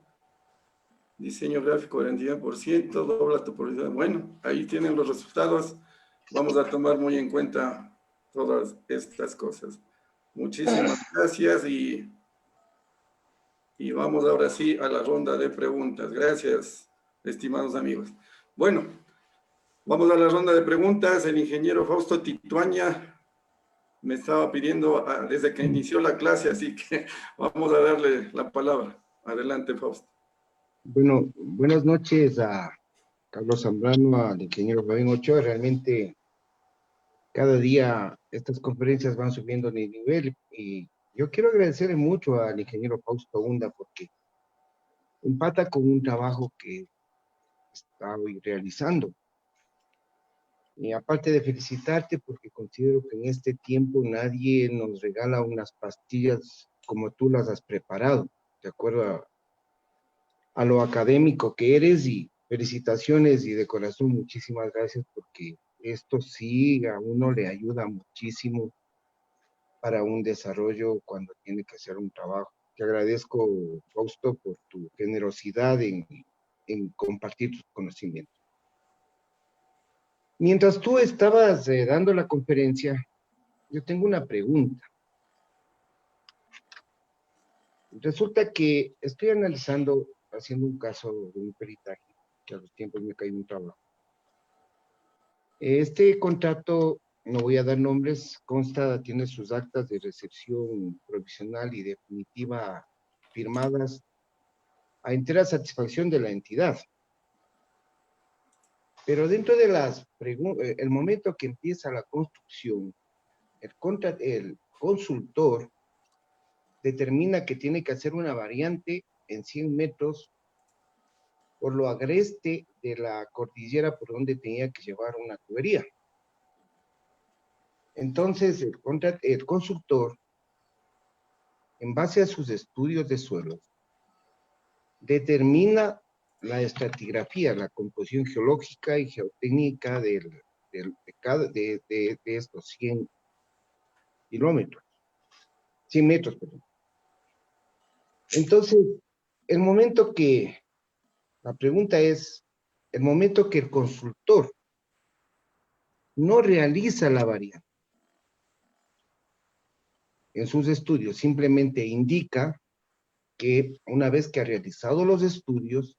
Diseño gráfico, 49%. Dobla tu publicidad. Bueno, ahí tienen los resultados. Vamos a tomar muy en cuenta todas estas cosas. Muchísimas gracias y vamos ahora sí a la ronda de preguntas. Gracias, estimados amigos. Bueno, vamos a la ronda de preguntas. El ingeniero Fausto Tituaña me estaba pidiendo desde que inició la clase, así que vamos a darle la palabra. Adelante, Fausto. Bueno, buenas noches a Carlos Zambrano, al ingeniero Fabián Ochoa. Realmente cada día estas conferencias van subiendo de nivel y yo quiero agradecerle mucho al ingeniero Fausto Hunda porque empata con un trabajo que está hoy realizando. Y aparte de felicitarte porque considero que en este tiempo nadie nos regala unas pastillas como tú las has preparado, de acuerdo a lo académico que eres, y felicitaciones y de corazón muchísimas gracias porque esto sí a uno le ayuda muchísimo para un desarrollo cuando tiene que hacer un trabajo. Te agradezco, Fausto, por tu generosidad en compartir tus conocimientos. Mientras tú estabas dando la conferencia, yo tengo una pregunta. Resulta que estoy analizando, haciendo un caso de un peritaje, que a los tiempos me cayó un trabajo. Este contrato, no voy a dar nombres, tiene sus actas de recepción provisional y definitiva firmadas a entera satisfacción de la entidad. Pero dentro de el momento que empieza la construcción, el consultor determina que tiene que hacer una variante en 100 metros por lo agreste de la cordillera por donde tenía que llevar una tubería. Entonces, el consultor, en base a sus estudios de suelos, determina la estratigrafía, la composición geológica y geotécnica de estos 100 kilómetros, 100 metros, perdón. Entonces, la pregunta es, el momento que el consultor no realiza la variante en sus estudios, simplemente indica que una vez que ha realizado los estudios,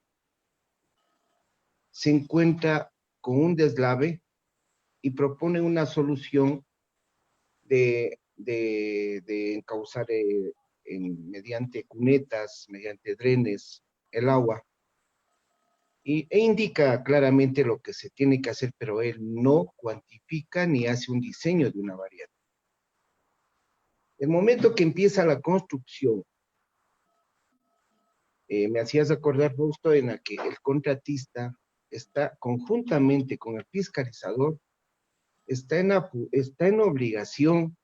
se encuentra con un deslave y propone una solución de encauzar mediante cunetas, mediante drenes, el agua, e indica claramente lo que se tiene que hacer, pero él no cuantifica ni hace un diseño de una variante. El momento que empieza la construcción, me hacías acordar justo en la que el contratista está conjuntamente con el fiscalizador, está en obligación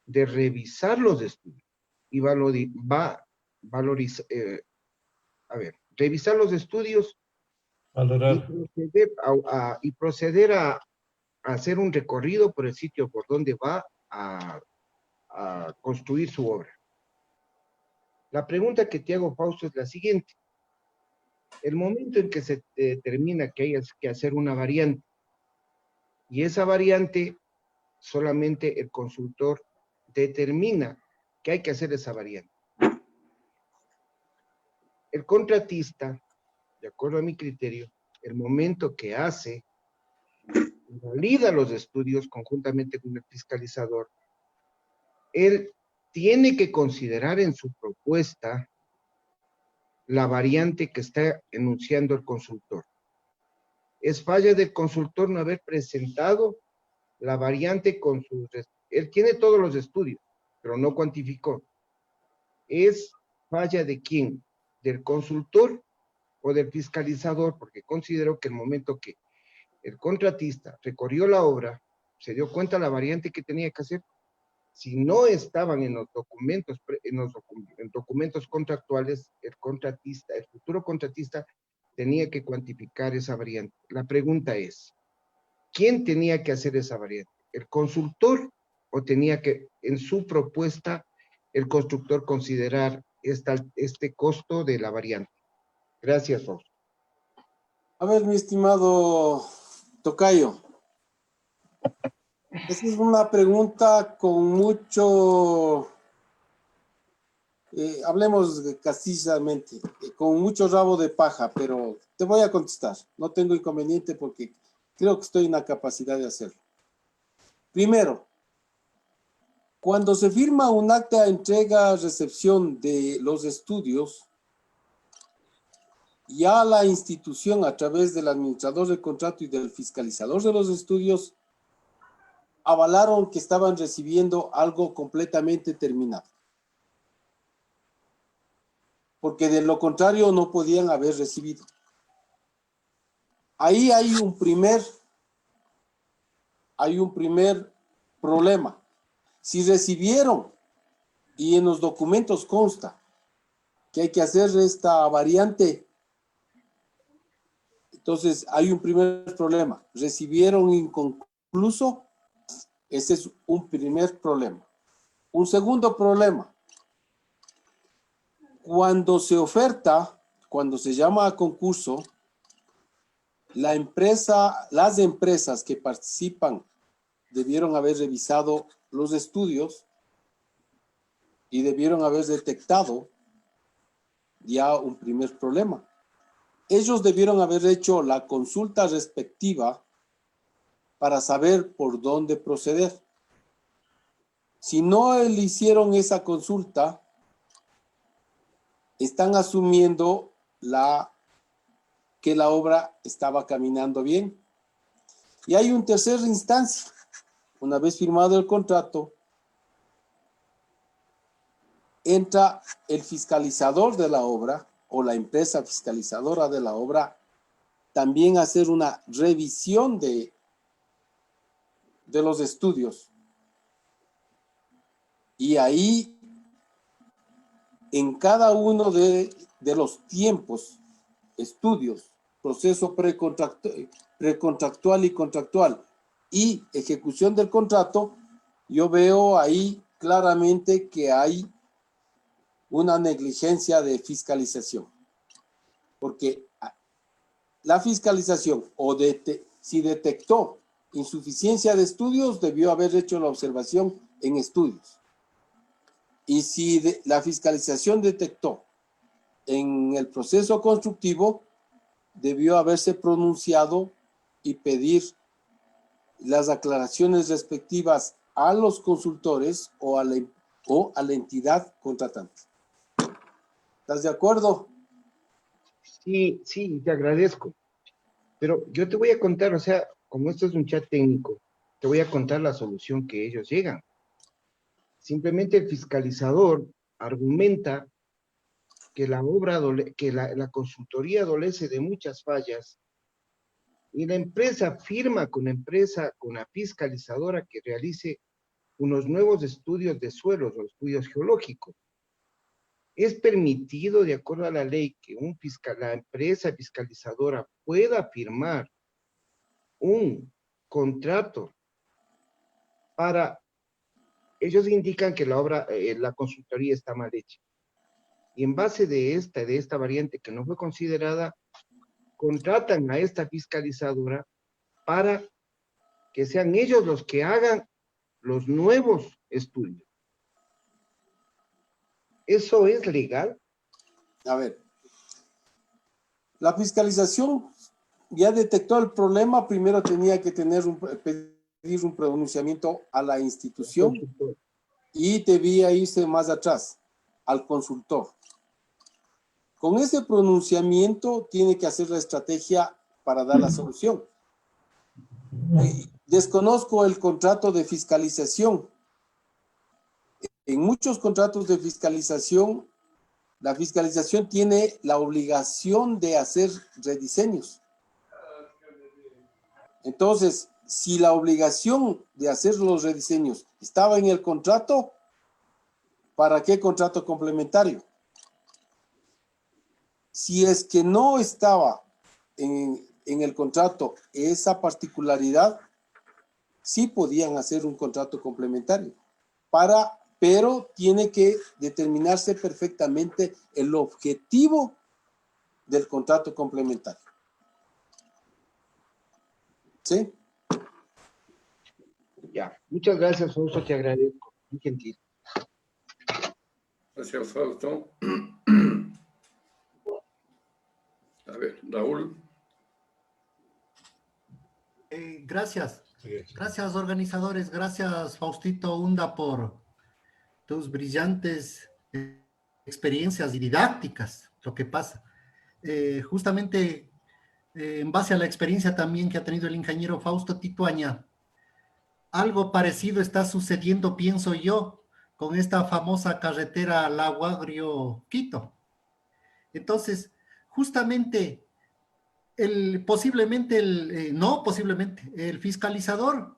de revisar los estudios y revisar los estudios y proceder a hacer un recorrido por el sitio por donde va a construir su obra. La pregunta que te hago, Fausto, es la siguiente. El momento en que se determina que hay que hacer una variante, y esa variante solamente el consultor determina que hay que hacer esa variante. El contratista, de acuerdo a mi criterio, el momento que valida los estudios conjuntamente con el fiscalizador, él tiene que considerar en su propuesta la variante que está enunciando el consultor. Es falla del consultor no haber presentado la variante con sus... Él tiene todos los estudios, pero no cuantificó. ¿Es falla de quién? ¿Del consultor o del fiscalizador? Porque considero que el momento que el contratista recorrió la obra, se dio cuenta de la variante que tenía que hacer, si no estaban en los documentos, en documentos contractuales, el futuro contratista tenía que cuantificar esa variante. La pregunta es, ¿quién tenía que hacer esa variante? ¿El consultor o tenía que, en su propuesta, el constructor considerar este costo de la variante? Gracias, Fausto. A ver, mi estimado tocayo. Esa es una pregunta con mucho, hablemos castillamente, con mucho rabo de paja, pero te voy a contestar. No tengo inconveniente porque creo que estoy en la capacidad de hacerlo. Primero, cuando se firma un acta de entrega-recepción de los estudios, ya la institución, a través del administrador del contrato y del fiscalizador de los estudios, avalaron que estaban recibiendo algo completamente terminado. Porque de lo contrario no podían haber recibido. Ahí hay un primer problema. Si recibieron y en los documentos consta que hay que hacer esta variante, entonces hay un primer problema. Recibieron inconcluso. Ese es un primer problema. Un segundo problema. Cuando se oferta, cuando se llama a concurso, las empresas que participan debieron haber revisado los estudios y debieron haber detectado ya un primer problema. Ellos debieron haber hecho la consulta respectiva para saber por dónde proceder. Si no hicieron esa consulta, están asumiendo que la obra estaba caminando bien. Y hay una tercera instancia. Una vez firmado el contrato, entra el fiscalizador de la obra o la empresa fiscalizadora de la obra también a hacer una revisión de los estudios. Y ahí, en cada uno de los tiempos, estudios, proceso precontractual y contractual y ejecución del contrato, yo veo ahí claramente que hay una negligencia de fiscalización. Porque la fiscalización, si detectó insuficiencia de estudios, debió haber hecho la observación en estudios. Y si la fiscalización detectó en el proceso constructivo, debió haberse pronunciado y pedir las aclaraciones respectivas a los consultores o a la entidad contratante. ¿Estás de acuerdo? Sí, sí, te agradezco. Pero yo te voy a contar, o sea, como esto es un chat técnico, te voy a contar la solución que ellos llegan. Simplemente el fiscalizador argumenta que la obra, que la consultoría adolece de muchas fallas y la empresa firma con la fiscalizadora que realice unos nuevos estudios de suelos o estudios geológicos. Es permitido, de acuerdo a la ley, que la empresa fiscalizadora pueda firmar un contrato para, ellos indican que la obra, la consultoría está mal hecha. Y en base de esta variante que no fue considerada, contratan a esta fiscalizadora para que sean ellos los que hagan los nuevos estudios. ¿Eso es legal? A ver, la fiscalización ya detectó el problema, primero tenía que pedir un pronunciamiento a la institución y debía irse más atrás, al consultor. Con ese pronunciamiento tiene que hacer la estrategia para dar la solución. Desconozco el contrato de fiscalización. En muchos contratos de fiscalización, la fiscalización tiene la obligación de hacer rediseños. Entonces, si la obligación de hacer los rediseños estaba en el contrato, ¿para qué contrato complementario? Si es que no estaba en el contrato esa particularidad, sí podían hacer un contrato complementario, pero tiene que determinarse perfectamente el objetivo del contrato complementario. ¿Sí? Ya, muchas gracias, Fausto, te agradezco. Muy gentil. Gracias, Fausto. A ver, Raúl. Gracias. Gracias, organizadores. Gracias, Faustito Hunda, por tus brillantes experiencias y didácticas, lo que pasa. Justamente en base a la experiencia también que ha tenido el ingeniero Fausto Tituaña, algo parecido está sucediendo, pienso yo, con esta famosa carretera Laguagrio-Quito. Entonces, justamente, el fiscalizador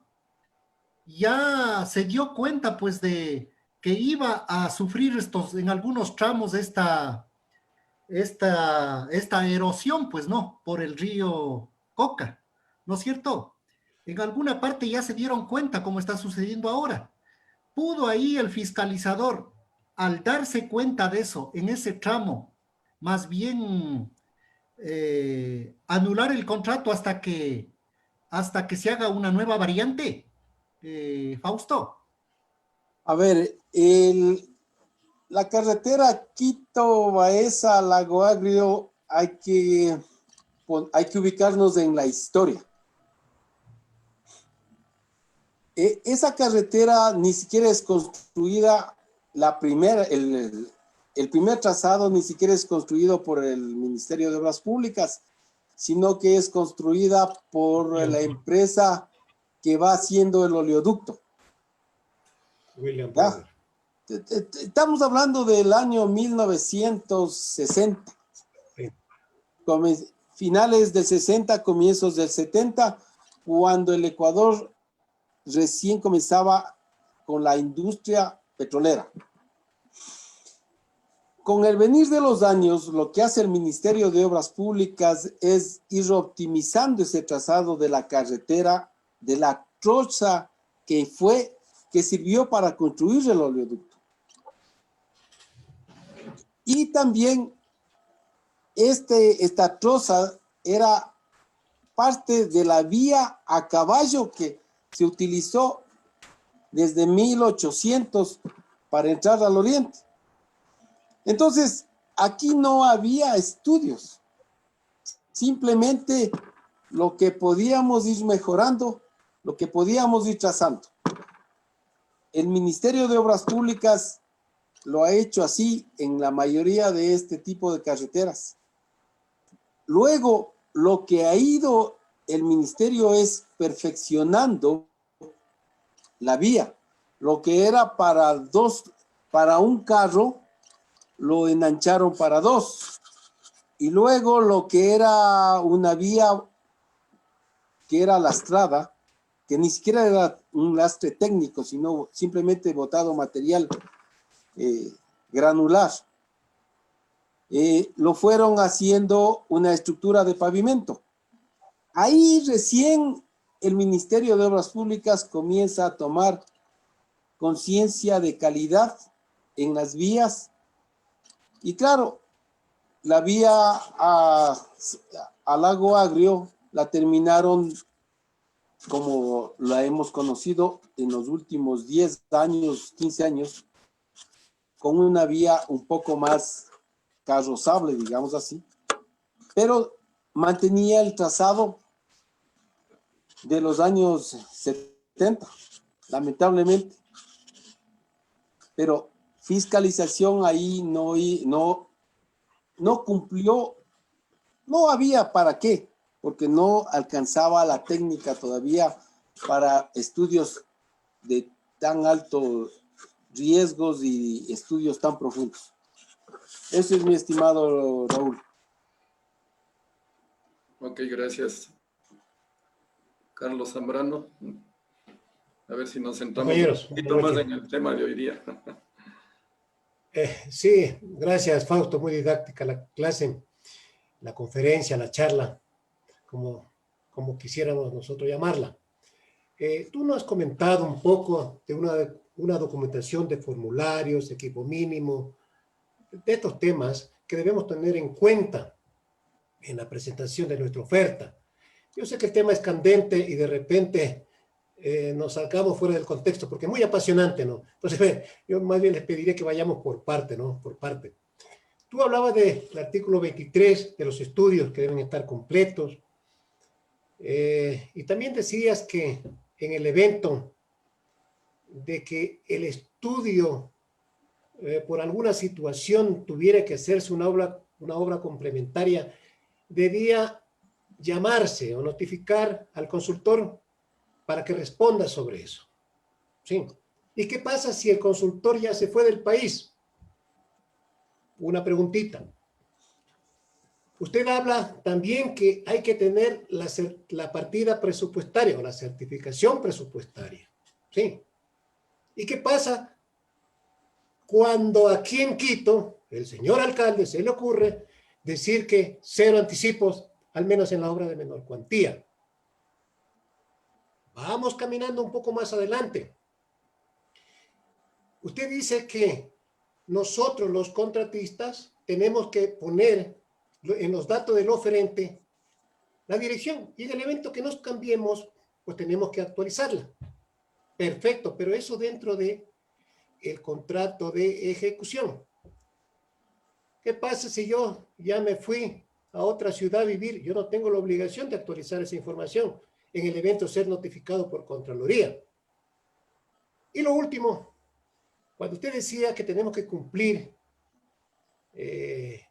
ya se dio cuenta, pues, de que iba a sufrir en algunos tramos esta erosión, pues, ¿no? Por el río Coca, ¿no es cierto? En alguna parte ya se dieron cuenta, como está sucediendo ahora. ¿Pudo ahí el fiscalizador, al darse cuenta de eso, en ese tramo, más bien anular el contrato hasta que se haga una nueva variante? Fausto. A ver, la carretera Quito-Baeza-Lago Agrio hay que ubicarnos en la historia. Esa carretera ni siquiera es construida la primera, el primer trazado ni siquiera es construido por el Ministerio de Obras Públicas, sino que es construida por la empresa que va haciendo el oleoducto. William ¿Ya? Brother. Estamos hablando del año 1960. Sí. Finales del 60, comienzos del 70, cuando el Ecuador recién comenzaba con la industria petrolera. Con el venir de los años, lo que hace el Ministerio de Obras Públicas es ir optimizando ese trazado de la carretera, de la trocha que sirvió para construir el oleoducto. Y también esta troza era parte de la vía a caballo que se utilizó desde 1800 para entrar al oriente. Entonces, aquí no había estudios. Simplemente lo que podíamos ir mejorando, lo que podíamos ir trazando. El Ministerio de Obras Públicas lo ha hecho así en la mayoría de este tipo de carreteras. Luego, lo que ha ido el ministerio es perfeccionando la vía. Lo que era para un carro, lo enancharon para 2. Y luego lo que era una vía que era lastrada, que ni siquiera era un lastre técnico, sino simplemente botado material granular. Lo fueron haciendo una estructura de pavimento. Ahí recién el Ministerio de Obras Públicas comienza a tomar conciencia de calidad en las vías. Y claro, la vía a Lago Agrio la terminaron como la hemos conocido en los últimos 10 años, 15 años, con una vía un poco más carrozable, digamos así, pero mantenía el trazado de los años 70, lamentablemente. Pero fiscalización ahí no cumplió, no había para qué, porque no alcanzaba la técnica todavía para estudios de tan altos riesgos y estudios tan profundos. Eso es mi estimado Raúl. Ok, gracias. Carlos Zambrano. A ver si nos centramos Compañeros, un poquito más en el tema de hoy día. Sí, gracias Fausto, muy didáctica la clase, la conferencia, la charla, como quisiéramos nosotros llamarla. Tú nos has comentado un poco de una documentación de formularios, equipo mínimo, de estos temas que debemos tener en cuenta en la presentación de nuestra oferta. Yo sé que el tema es candente y de repente nos sacamos fuera del contexto porque es muy apasionante, ¿no? Entonces, yo más bien les pediría que vayamos por parte, ¿no? Por parte. Tú hablabas del artículo 23, de los estudios que deben estar completos, y también decías que en el evento de que el estudio por alguna situación tuviera que hacerse una obra complementaria, debía llamarse o notificar al consultor para que responda sobre eso. ¿Sí? ¿Y qué pasa si el consultor ya se fue del país? Una preguntita. Usted habla también que hay que tener la partida presupuestaria o la certificación presupuestaria. ¿Sí? ¿Y qué pasa cuando aquí en Quito, el señor alcalde se le ocurre decir que 0 anticipos, al menos en la obra de menor cuantía? Vamos caminando un poco más adelante. Usted dice que nosotros los contratistas tenemos que poner en los datos del oferente la dirección, y en el evento que nos cambiemos, pues tenemos que actualizarla. Perfecto, pero eso dentro de el contrato de ejecución. ¿Qué pasa si yo ya me fui a otra ciudad a vivir? Yo no tengo la obligación de actualizar esa información, en el evento ser notificado por Contraloría. Y lo último, cuando usted decía que tenemos que cumplir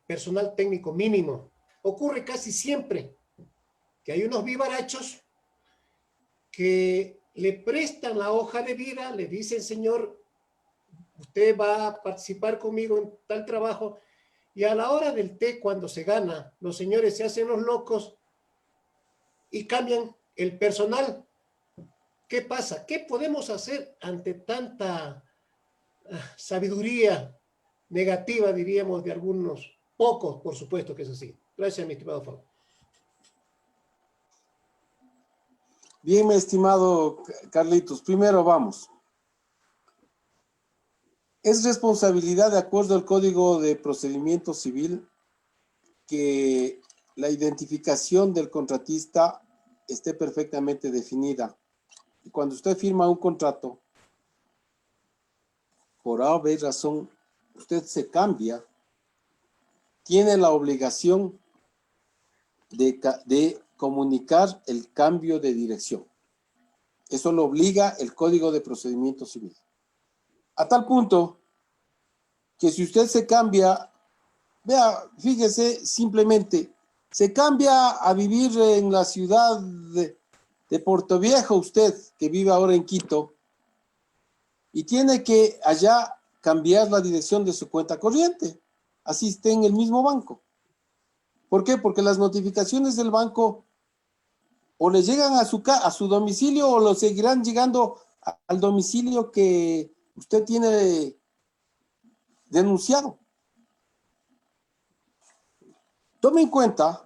personal técnico mínimo. Ocurre casi siempre que hay unos vivarachos que le prestan la hoja de vida, le dicen, señor, usted va a participar conmigo en tal trabajo, y a la hora del té, cuando se gana, los señores se hacen los locos y cambian el personal. ¿Qué pasa? ¿Qué podemos hacer ante tanta sabiduría negativa, diríamos, de algunos? Pocos, por supuesto que es así. Gracias, mi estimado Fabio. Bien, mi estimado Carlitos, primero vamos. Es responsabilidad, de acuerdo al Código de Procedimiento Civil, que la identificación del contratista esté perfectamente definida. Y cuando usted firma un contrato, por A o B razón, usted se cambia, tiene la obligación de comunicar el cambio de dirección. Eso lo obliga el Código de Procedimiento Civil. A tal punto que si usted se cambia, vea, fíjese, simplemente, se cambia a vivir en la ciudad de Portoviejo, usted, que vive ahora en Quito, y tiene que allá cambiar la dirección de su cuenta corriente, así esté en el mismo banco. ¿Por qué? Porque las notificaciones del banco o le llegan a su domicilio o lo seguirán llegando al domicilio que usted tiene denunciado. Tome en cuenta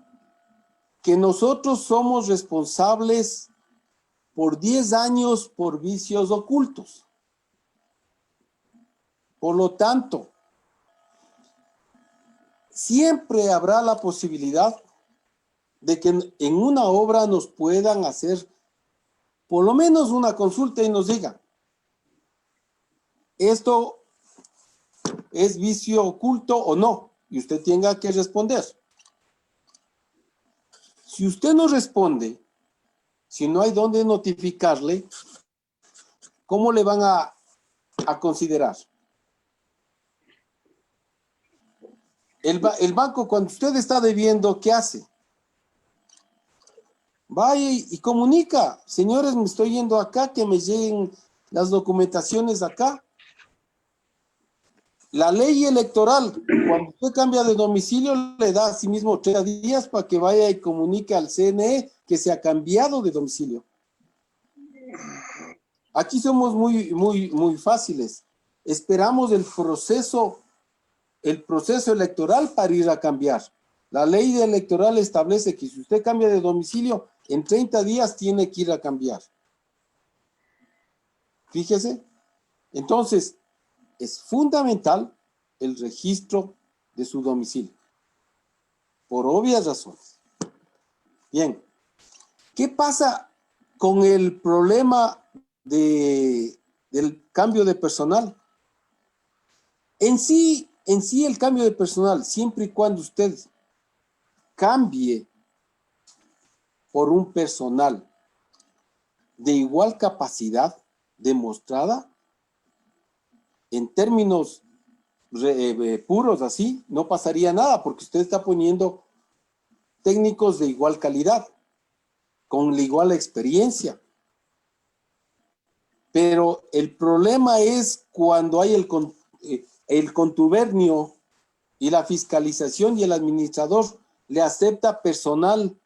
que nosotros somos responsables por 10 años por vicios ocultos. Por lo tanto, siempre habrá la posibilidad de que en una obra nos puedan hacer por lo menos una consulta y nos digan, esto es vicio oculto o no, y usted tenga que responder. Si usted no responde, si no hay dónde notificarle, ¿cómo le van a considerar? El banco, cuando usted está debiendo, ¿qué hace? Va y comunica, señores, me estoy yendo acá, que me lleguen las documentaciones acá. La ley electoral, cuando usted cambia de domicilio, le da a sí mismo 30 días para que vaya y comunique al CNE que se ha cambiado de domicilio. Aquí somos muy fáciles. Esperamos el proceso electoral para ir a cambiar. La ley electoral establece que si usted cambia de domicilio, en 30 días tiene que ir a cambiar. Fíjese. Entonces, es fundamental el registro de su domicilio, por obvias razones. Bien, ¿qué pasa con el problema del cambio de personal? En sí el cambio de personal, siempre y cuando usted cambie por un personal de igual capacidad demostrada, en términos puros así, no pasaría nada, porque usted está poniendo técnicos de igual calidad, con la igual experiencia. Pero el problema es cuando hay el contubernio y la fiscalización y el administrador le acepta personal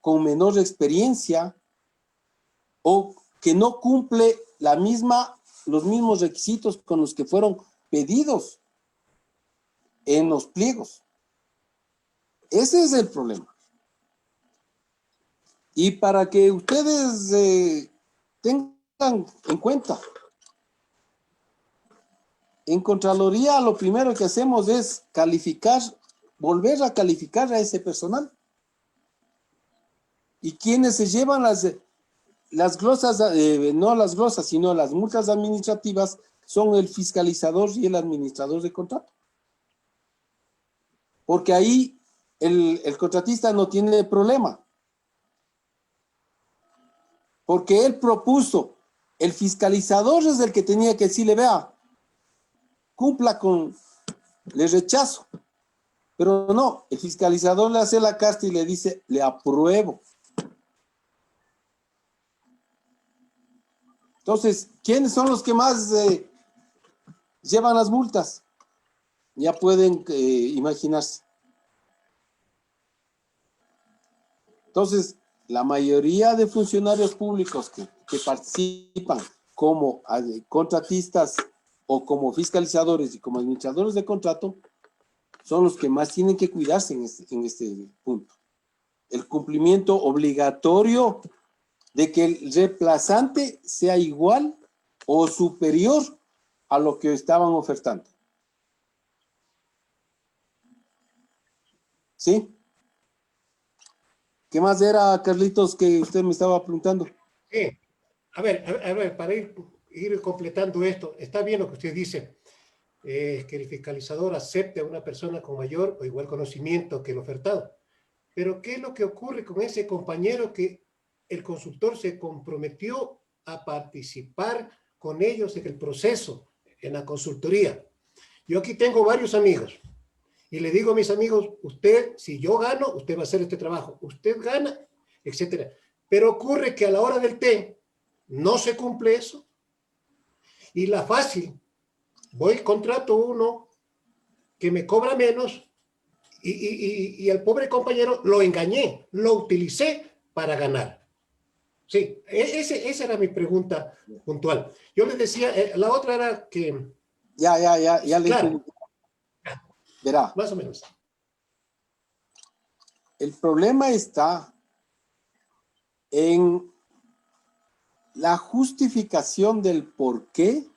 con menor experiencia o que no cumple los mismos requisitos con los que fueron pedidos en los pliegos. Ese es el problema. Y para que ustedes tengan en cuenta, en Contraloría lo primero que hacemos es volver a calificar a ese personal. Y quienes se llevan las glosas, no las glosas, sino las multas administrativas, son el fiscalizador y el administrador de contrato. Porque ahí el contratista no tiene problema. Porque él propuso, el fiscalizador es el que tenía que decirle, vea, cumpla con le rechazo. Pero no, el fiscalizador le hace la carta y le dice, le apruebo. Entonces, ¿quiénes son los que más llevan las multas? Ya pueden imaginarse. Entonces, la mayoría de funcionarios públicos que participan como contratistas o como fiscalizadores y como administradores de contrato son los que más tienen que cuidarse en este punto. El cumplimiento obligatorio de que el reemplazante sea igual o superior a lo que estaban ofertando. ¿Sí? ¿Qué más era, Carlitos, que usted me estaba preguntando? Sí. A ver, para ir completando esto, está bien lo que usted dice, que el fiscalizador acepte a una persona con mayor o igual conocimiento que el ofertado. Pero ¿qué es lo que ocurre con ese compañero que el consultor se comprometió a participar con ellos en el proceso, en la consultoría? Yo aquí tengo varios amigos y le digo a mis amigos, usted, si yo gano, usted va a hacer este trabajo, usted gana, etcétera. Pero ocurre que a la hora del té no se cumple eso. Y la fácil, voy, contrato uno que me cobra menos y al pobre compañero lo engañé, lo utilicé para ganar. Sí, esa era mi pregunta puntual. Yo les decía, la otra era que... Ya le Claro, verá. más o menos. El problema está en la justificación del por qué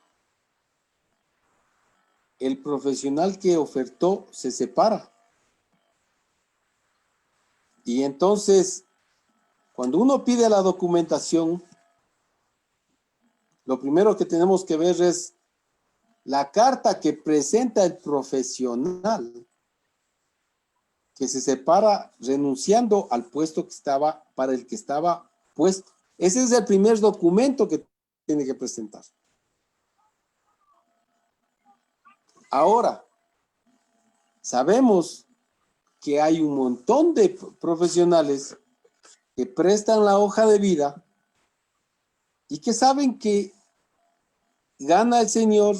el profesional que ofertó se separa. Y entonces, cuando uno pide la documentación, lo primero que tenemos que ver es la carta que presenta el profesional que se separa renunciando al puesto que estaba, para el que estaba puesto. Ese es el primer documento que tiene que presentar. Ahora, sabemos que hay un montón de profesionales que prestan la hoja de vida y que saben que gana el señor,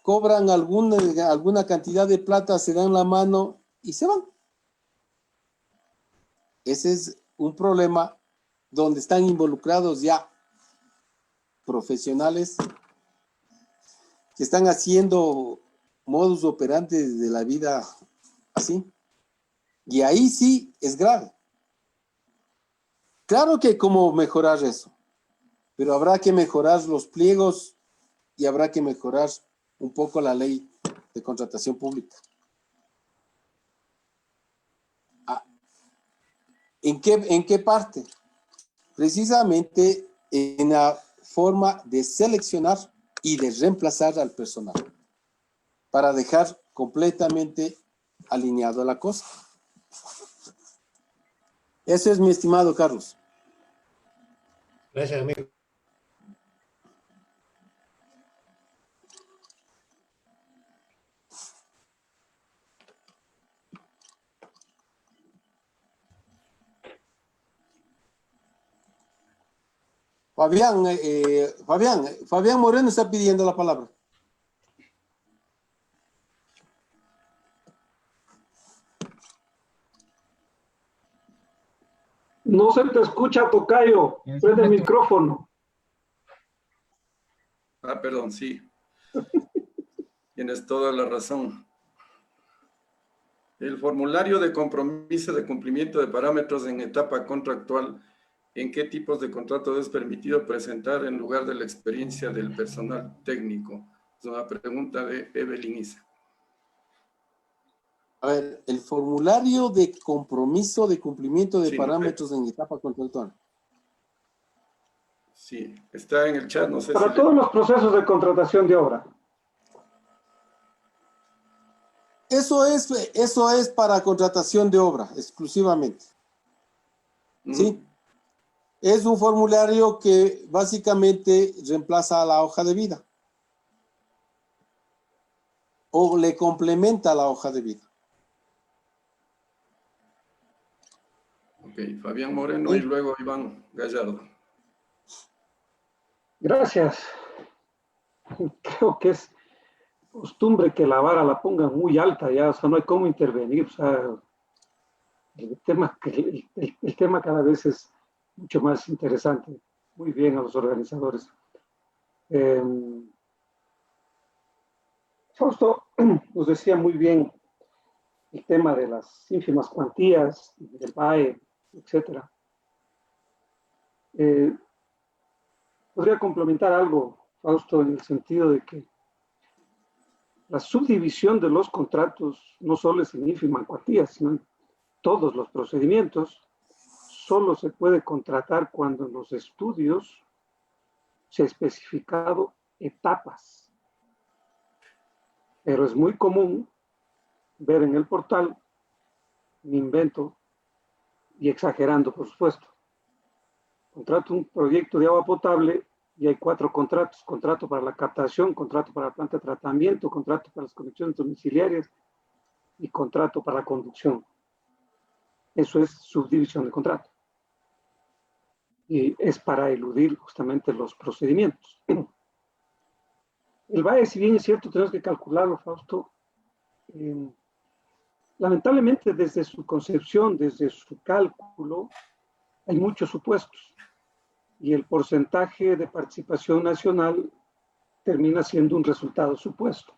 cobran alguna cantidad de plata, se dan la mano y se van. Ese es un problema donde están involucrados ya profesionales que están haciendo modus operandi de la vida así. Y ahí sí es grave. Claro que hay cómo mejorar eso, pero habrá que mejorar los pliegos y habrá que mejorar un poco la ley de contratación pública. ¿En qué parte? Precisamente en la forma de seleccionar y de reemplazar al personal para dejar completamente alineado la cosa. Eso es, mi estimado Carlos. Gracias, amigo. Fabián Moreno está pidiendo la palabra. No se te escucha, tocayo. Prende el micrófono. Ah, perdón, sí. Tienes toda la razón. El formulario de compromiso de cumplimiento de parámetros en etapa contractual, ¿en qué tipos de contrato es permitido presentar en lugar de la experiencia del personal técnico? Es una pregunta de Evelyn Isa. A ver, el formulario de compromiso de cumplimiento de parámetros en etapa contractual. Sí, está en el chat, no sé Para todos los procesos de contratación de obra. Eso es para contratación de obra, exclusivamente. ¿Sí? Es un formulario que básicamente reemplaza a la hoja de vida. o le complementa la hoja de vida. Ok, Fabián Moreno y luego Iván Gallardo. Gracias. Creo que es costumbre que la vara la pongan muy alta ya, o sea, no hay cómo intervenir. O sea, el tema cada vez es mucho más interesante. Muy bien a los organizadores. Fausto nos decía muy bien el tema de las ínfimas cuantías, del PAE, etcétera. Podría complementar algo, Fausto, en el sentido de que la subdivisión de los contratos no solo es en ínfima cuantía, sino en todos los procedimientos, solo se puede contratar cuando en los estudios se ha especificado etapas. Pero es muy común ver en el portal, me invento, y exagerando, por supuesto. Contrato un proyecto de agua potable y hay 4 contratos. Contrato para la captación, contrato para la planta de tratamiento, contrato para las conexiones domiciliarias y contrato para la conducción. Eso es subdivisión de contrato. Y es para eludir justamente los procedimientos. El VAE, si bien es cierto, tenemos que calcularlo, Fausto, lamentablemente desde su concepción, desde su cálculo, hay muchos supuestos. Y el porcentaje de participación nacional termina siendo un resultado supuesto,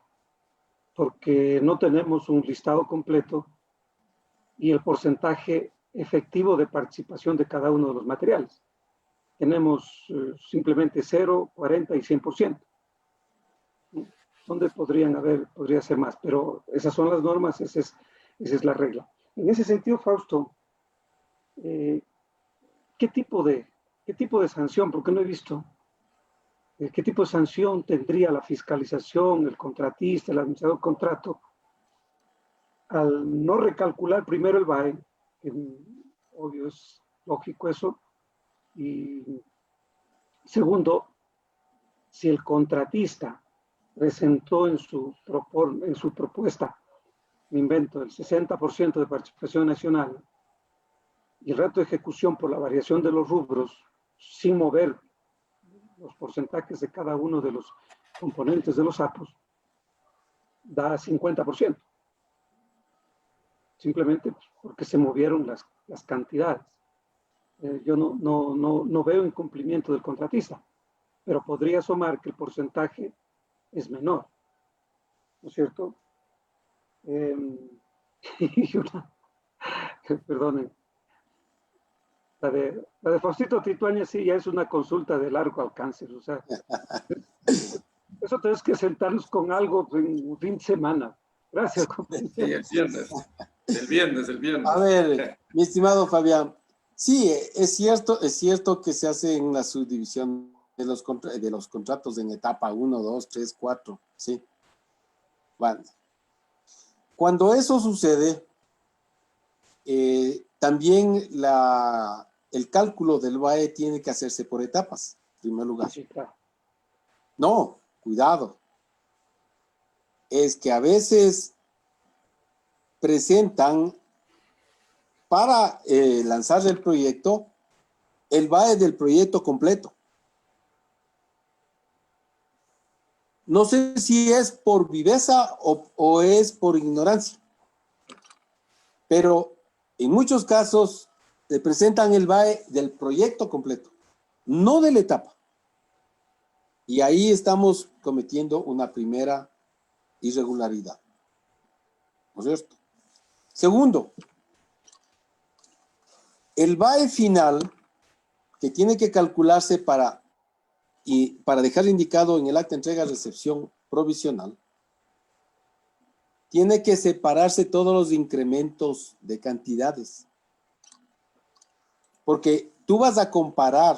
porque no tenemos un listado completo y el porcentaje efectivo de participación de cada uno de los materiales. Tenemos simplemente 0, 40 y 100%. ¿Dónde podría ser más? Pero esas son las normas, esa es la regla. En ese sentido, Fausto, ¿qué tipo de sanción? Porque no he visto. ¿Qué tipo de sanción tendría la fiscalización, el contratista, el administrador del contrato, al no recalcular primero el VAE? Que obvio es lógico eso. Y segundo, si el contratista presentó en su propuesta, me invento, el 60% de participación nacional y el rato de ejecución por la variación de los rubros, sin mover los porcentajes de cada uno de los componentes de los APOS, da 50%. Simplemente porque se movieron las cantidades. Yo no veo incumplimiento del contratista, pero podría asomar que el porcentaje es menor, ¿no es cierto? Perdonen, la de Faustito Tituáñez sí ya es una consulta de largo alcance, o sea, eso tenemos que sentarnos con algo en un fin de semana. Gracias, compañero. Sí, el viernes. A ver, mi estimado Fabián, sí, es cierto que se hace en la subdivisión de los contratos en etapa 1, 2, 3, 4, ¿sí? Bueno, cuando eso sucede, también el cálculo del VAE tiene que hacerse por etapas, en primer lugar. Sí, claro. No, cuidado. Es que a veces presentan para lanzar el proyecto, el VAE del proyecto completo. No sé si es por viveza o es por ignorancia, pero en muchos casos te presentan el VAE del proyecto completo, no de la etapa. Y ahí estamos cometiendo una primera irregularidad, ¿no es cierto? Segundo, el VAE final, que tiene que calcularse para dejar indicado en el acta de entrega-recepción provisional, tiene que separarse todos los incrementos de cantidades. Porque tú vas a comparar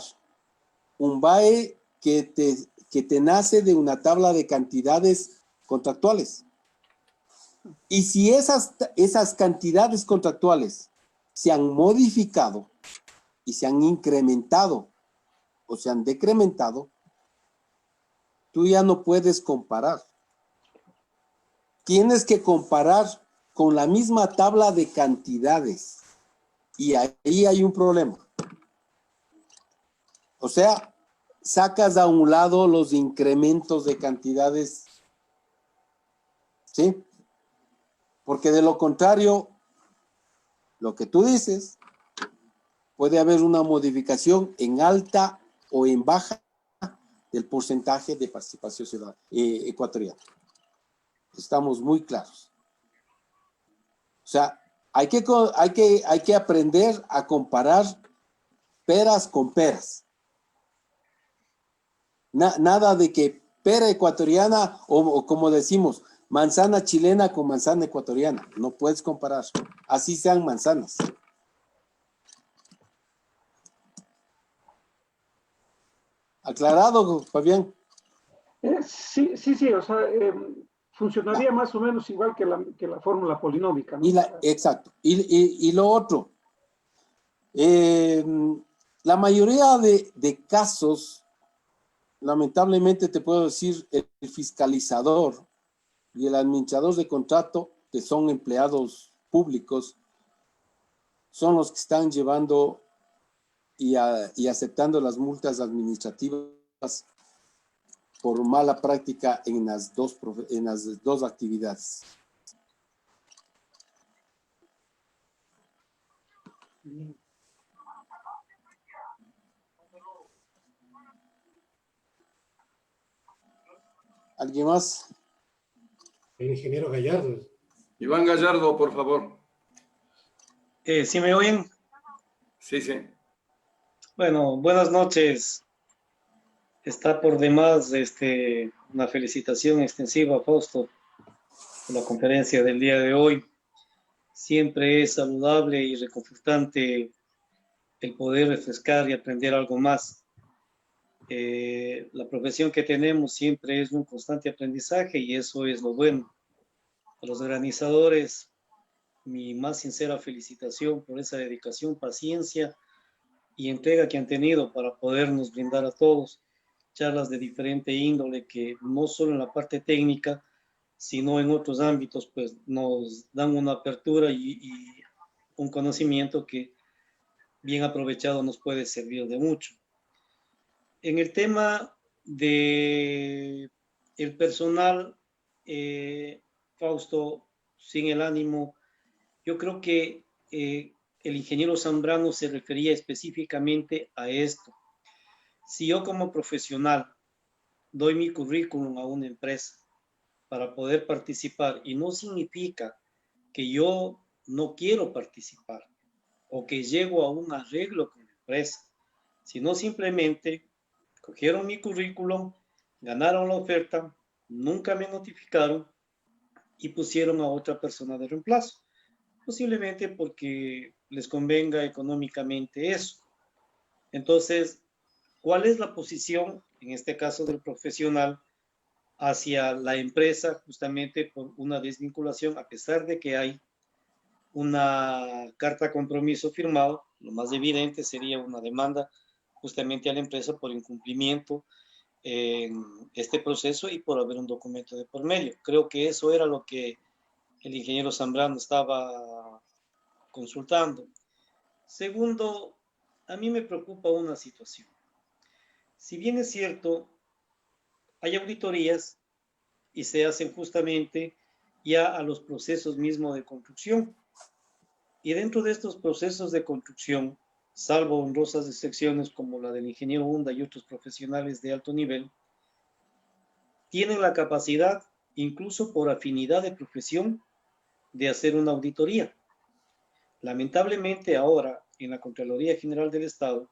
un VAE que te nace de una tabla de cantidades contractuales. Y si esas cantidades contractuales se han modificado y se han incrementado o se han decrementado, tú ya no puedes comparar. tienes que comparar con la misma tabla de cantidades. Y ahí hay un problema. O sea, sacas a un lado los incrementos de cantidades, ¿sí? Porque de lo contrario, lo que tú dices, puede haber una modificación en alta o en baja del porcentaje de participación ciudadana ecuatoriana. Estamos muy claros. O sea, hay que aprender a comparar peras con peras. Nada de que pera ecuatoriana o como decimos, manzana chilena con manzana ecuatoriana. No puedes comparar. Así sean manzanas. ¿Aclarado, Fabián? Sí, o sea, funcionaría más o menos igual que la fórmula polinómica, ¿no? Exacto. Y lo otro, la mayoría de casos, lamentablemente te puedo decir, el fiscalizador y el administrador de contrato, que son empleados públicos, son los que están llevando y aceptando las multas administrativas por mala práctica en las dos actividades. ¿Alguien más? El ingeniero Gallardo. Iván Gallardo, por favor. ¿Sí me oyen? Sí, sí. Bueno, buenas noches. Está por demás una felicitación extensiva a Fausto por la conferencia del día de hoy. Siempre es saludable y reconfortante el poder refrescar y aprender algo más. La profesión que tenemos siempre es un constante aprendizaje y eso es lo bueno. A los organizadores, mi más sincera felicitación por esa dedicación, paciencia y entrega que han tenido para podernos brindar a todos charlas de diferente índole que no solo en la parte técnica, sino en otros ámbitos, pues nos dan una apertura y un conocimiento que bien aprovechado nos puede servir de mucho. En el tema de el personal, Fausto, sin el ánimo, yo creo que el ingeniero Zambrano se refería específicamente a esto. Si yo como profesional doy mi currículum a una empresa para poder participar, y no significa que yo no quiero participar o que llego a un arreglo con la empresa, sino simplemente cogieron mi currículum, ganaron la oferta, nunca me notificaron y pusieron a otra persona de reemplazo, posiblemente porque les convenga económicamente eso. Entonces, ¿cuál es la posición, en este caso del profesional, hacia la empresa justamente por una desvinculación, a pesar de que hay una carta de compromiso firmado? Lo más evidente sería una demanda justamente a la empresa por incumplimiento en este proceso y por haber un documento de por medio. Creo que eso era lo que el ingeniero Zambrano estaba consultando. Segundo, a mí me preocupa una situación. Si bien es cierto, hay auditorías y se hacen justamente ya a los procesos mismos de construcción. Y dentro de estos procesos de construcción, salvo honrosas excepciones como la del ingeniero Hunda y otros profesionales de alto nivel, tienen la capacidad, incluso por afinidad de profesión, de hacer una auditoría. Lamentablemente ahora, en la Contraloría General del Estado,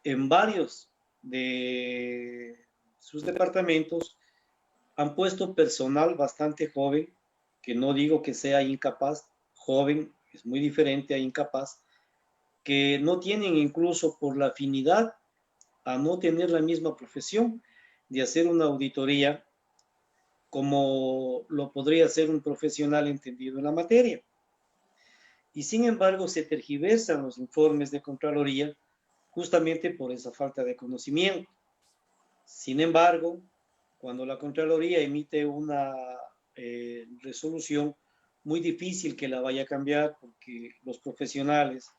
en varios de sus departamentos, han puesto personal bastante joven, que no digo que sea incapaz, joven es muy diferente a incapaz, que no tienen incluso por la afinidad a no tener la misma profesión de hacer una auditoría como lo podría hacer un profesional entendido en la materia. Y sin embargo se tergiversan los informes de Contraloría justamente por esa falta de conocimiento. Sin embargo, cuando la Contraloría emite una resolución, muy difícil que la vaya a cambiar porque los profesionales,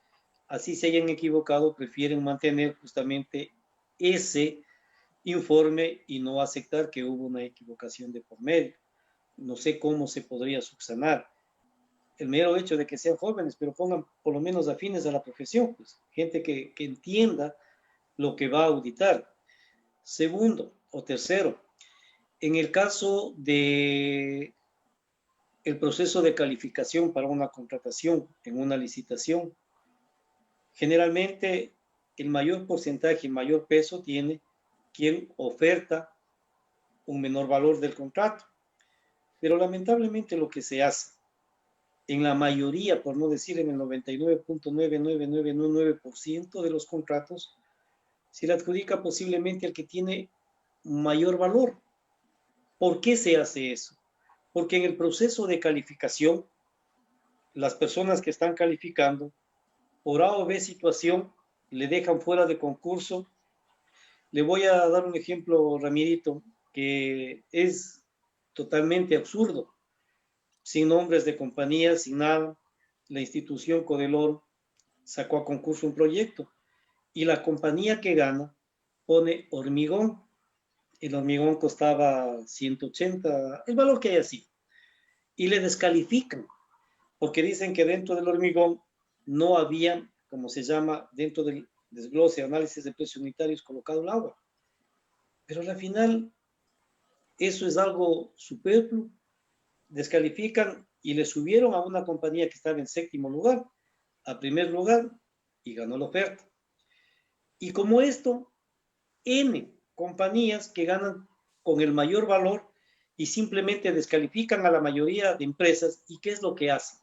así se hayan equivocado, prefieren mantener justamente ese informe y no aceptar que hubo una equivocación de por medio. No sé cómo se podría subsanar. El mero hecho de que sean jóvenes, pero pongan por lo menos afines a la profesión, pues, gente que entienda lo que va a auditar. Segundo o tercero, en el caso de el proceso de calificación para una contratación en una licitación, generalmente el mayor porcentaje, el mayor peso tiene quien oferta un menor valor del contrato. Pero lamentablemente lo que se hace en la mayoría, por no decir en el 99.99999% de los contratos, se le adjudica posiblemente al que tiene mayor valor. ¿Por qué se hace eso? Porque en el proceso de calificación, las personas que están calificando, por A o B situación, le dejan fuera de concurso. Le voy a dar un ejemplo, Ramirito, que es totalmente absurdo. Sin nombres de compañías, sin nada, la institución Codelor sacó a concurso un proyecto y la compañía que gana pone hormigón. El hormigón costaba 180, el valor que haya sido, y le descalifican porque dicen que dentro del hormigón no había, como se llama, dentro del desglose, análisis de precios unitarios, colocado el agua. Pero al final eso es algo superfluo. Descalifican y le subieron a una compañía que estaba en séptimo lugar, a primer lugar, y ganó la oferta. Y como esto, N compañías que ganan con el mayor valor y simplemente descalifican a la mayoría de empresas. ¿Y qué es lo que hacen?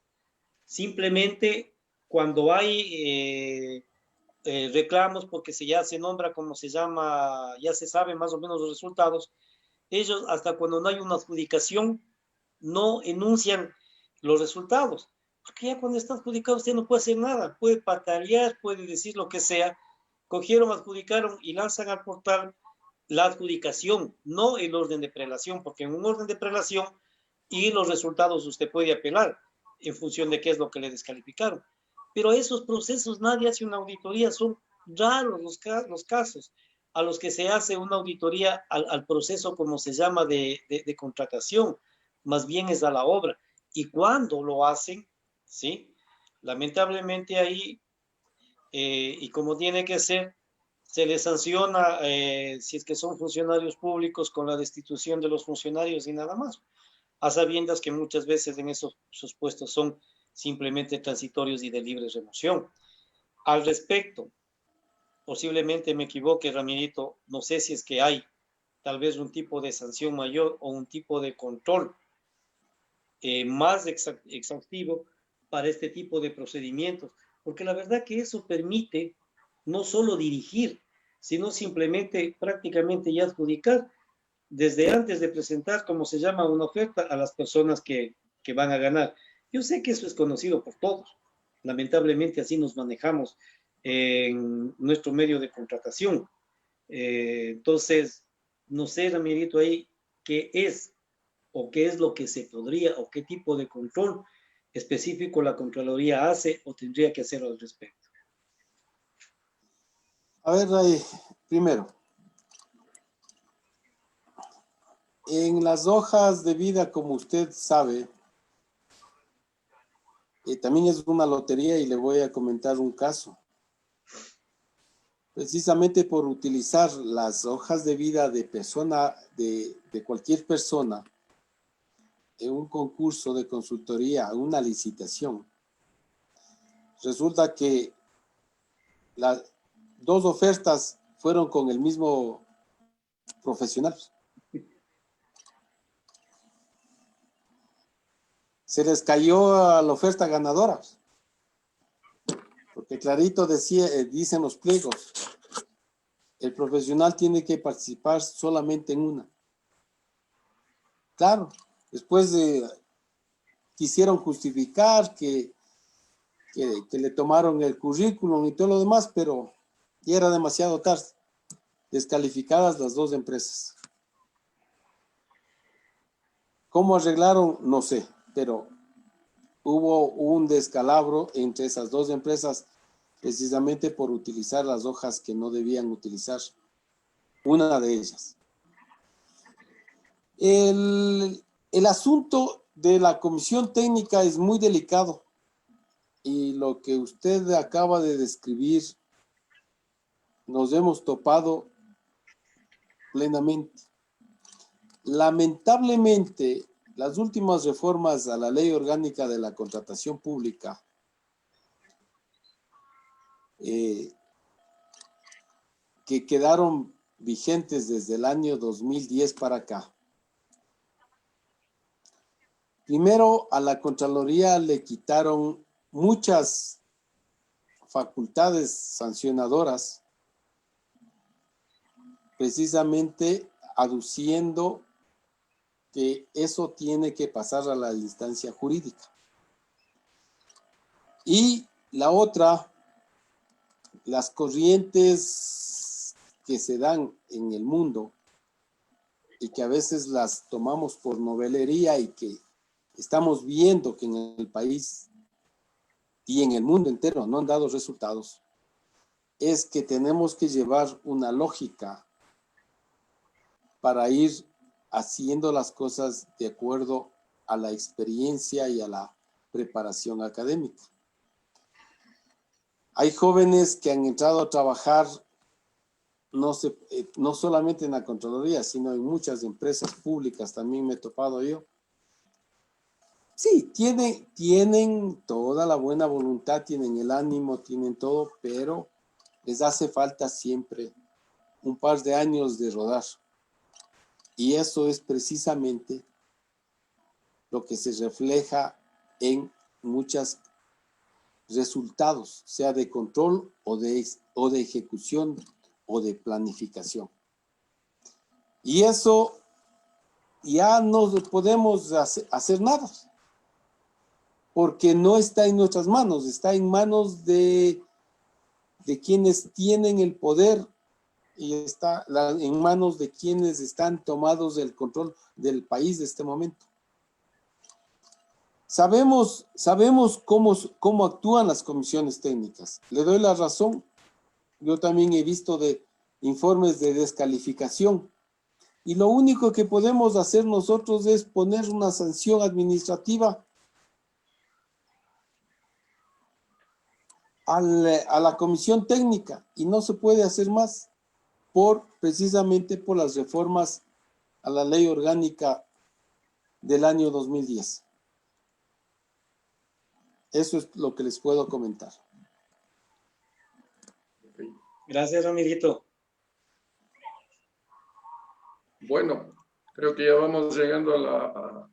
Simplemente cuando hay reclamos, porque ya se nombra como se llama, ya se sabe más o menos los resultados, ellos hasta cuando no hay una adjudicación no enuncian los resultados, porque ya cuando está adjudicado usted no puede hacer nada, puede patalear, puede decir lo que sea. Cogieron, adjudicaron y lanzan al portal la adjudicación, no el orden de prelación, porque en un orden de prelación y los resultados usted puede apelar en función de qué es lo que le descalificaron. Pero esos procesos nadie hace una auditoría, son raros los casos a los que se hace una auditoría al proceso, como se llama, de contratación, más bien es a la obra. Y cuando lo hacen, ¿sí? Lamentablemente ahí, y como tiene que ser, se les sanciona si es que son funcionarios públicos con la destitución de los funcionarios y nada más, a sabiendas que muchas veces en esos puestos son simplemente transitorios y de libre remoción. Al respecto, posiblemente me equivoque, Ramirito, no sé si es que hay tal vez un tipo de sanción mayor o un tipo de control más exhaustivo para este tipo de procedimientos, porque la verdad que eso permite no solo dirigir, sino simplemente prácticamente ya adjudicar desde antes de presentar, como se llama, una oferta a las personas que van a ganar. Yo sé que eso es conocido por todos. Lamentablemente así nos manejamos en nuestro medio de contratación. Entonces, no sé, Ramirito, ahí qué es o qué es lo que se podría o qué tipo de control específico la Contraloría hace o tendría que hacer al respecto. A ver, primero, en las hojas de vida, como usted sabe, también es una lotería y le voy a comentar un caso. Precisamente por utilizar las hojas de vida de persona, de cualquier persona, en un concurso de consultoría, una licitación, resulta que las dos ofertas fueron con el mismo profesional. Se les cayó a la oferta ganadora, porque clarito dicen los pliegos, el profesional tiene que participar solamente en una. Claro, después quisieron justificar que le tomaron el currículum y todo lo demás, pero ya era demasiado tarde. Descalificadas las dos empresas. ¿Cómo arreglaron? No sé, pero hubo un descalabro entre esas dos empresas precisamente por utilizar las hojas que no debían utilizar, una de ellas. El asunto de la comisión técnica es muy delicado y lo que usted acaba de describir nos hemos topado plenamente. Lamentablemente, las últimas reformas a la ley orgánica de la contratación pública que quedaron vigentes desde el año 2010 para acá. Primero, a la Contraloría le quitaron muchas facultades sancionadoras, precisamente aduciendo que eso tiene que pasar a la instancia jurídica. Y la otra, las corrientes que se dan en el mundo y que a veces las tomamos por novelería y que estamos viendo que en el país y en el mundo entero no han dado resultados, es que tenemos que llevar una lógica para ir haciendo las cosas de acuerdo a la experiencia y a la preparación académica. Hay jóvenes que han entrado a trabajar no solamente en la Contraloría, sino en muchas empresas públicas, también me he topado yo. Sí, tienen toda la buena voluntad, tienen el ánimo, tienen todo, pero les hace falta siempre un par de años de rodar. Y eso es precisamente lo que se refleja en muchos resultados, sea de control o de ejecución o de planificación. Y eso ya no podemos hacer nada, porque no está en nuestras manos, está en manos de quienes tienen el poder y está en manos de quienes están tomados del control del país de este momento. Sabemos cómo actúan las comisiones técnicas. Le doy la razón. Yo también he visto de informes de descalificación. Y lo único que podemos hacer nosotros es poner una sanción administrativa a la comisión técnica y no se puede hacer más precisamente por las reformas a la ley orgánica del año 2010. Eso es lo que les puedo comentar. Gracias, Ramirito. Bueno, creo que ya vamos llegando a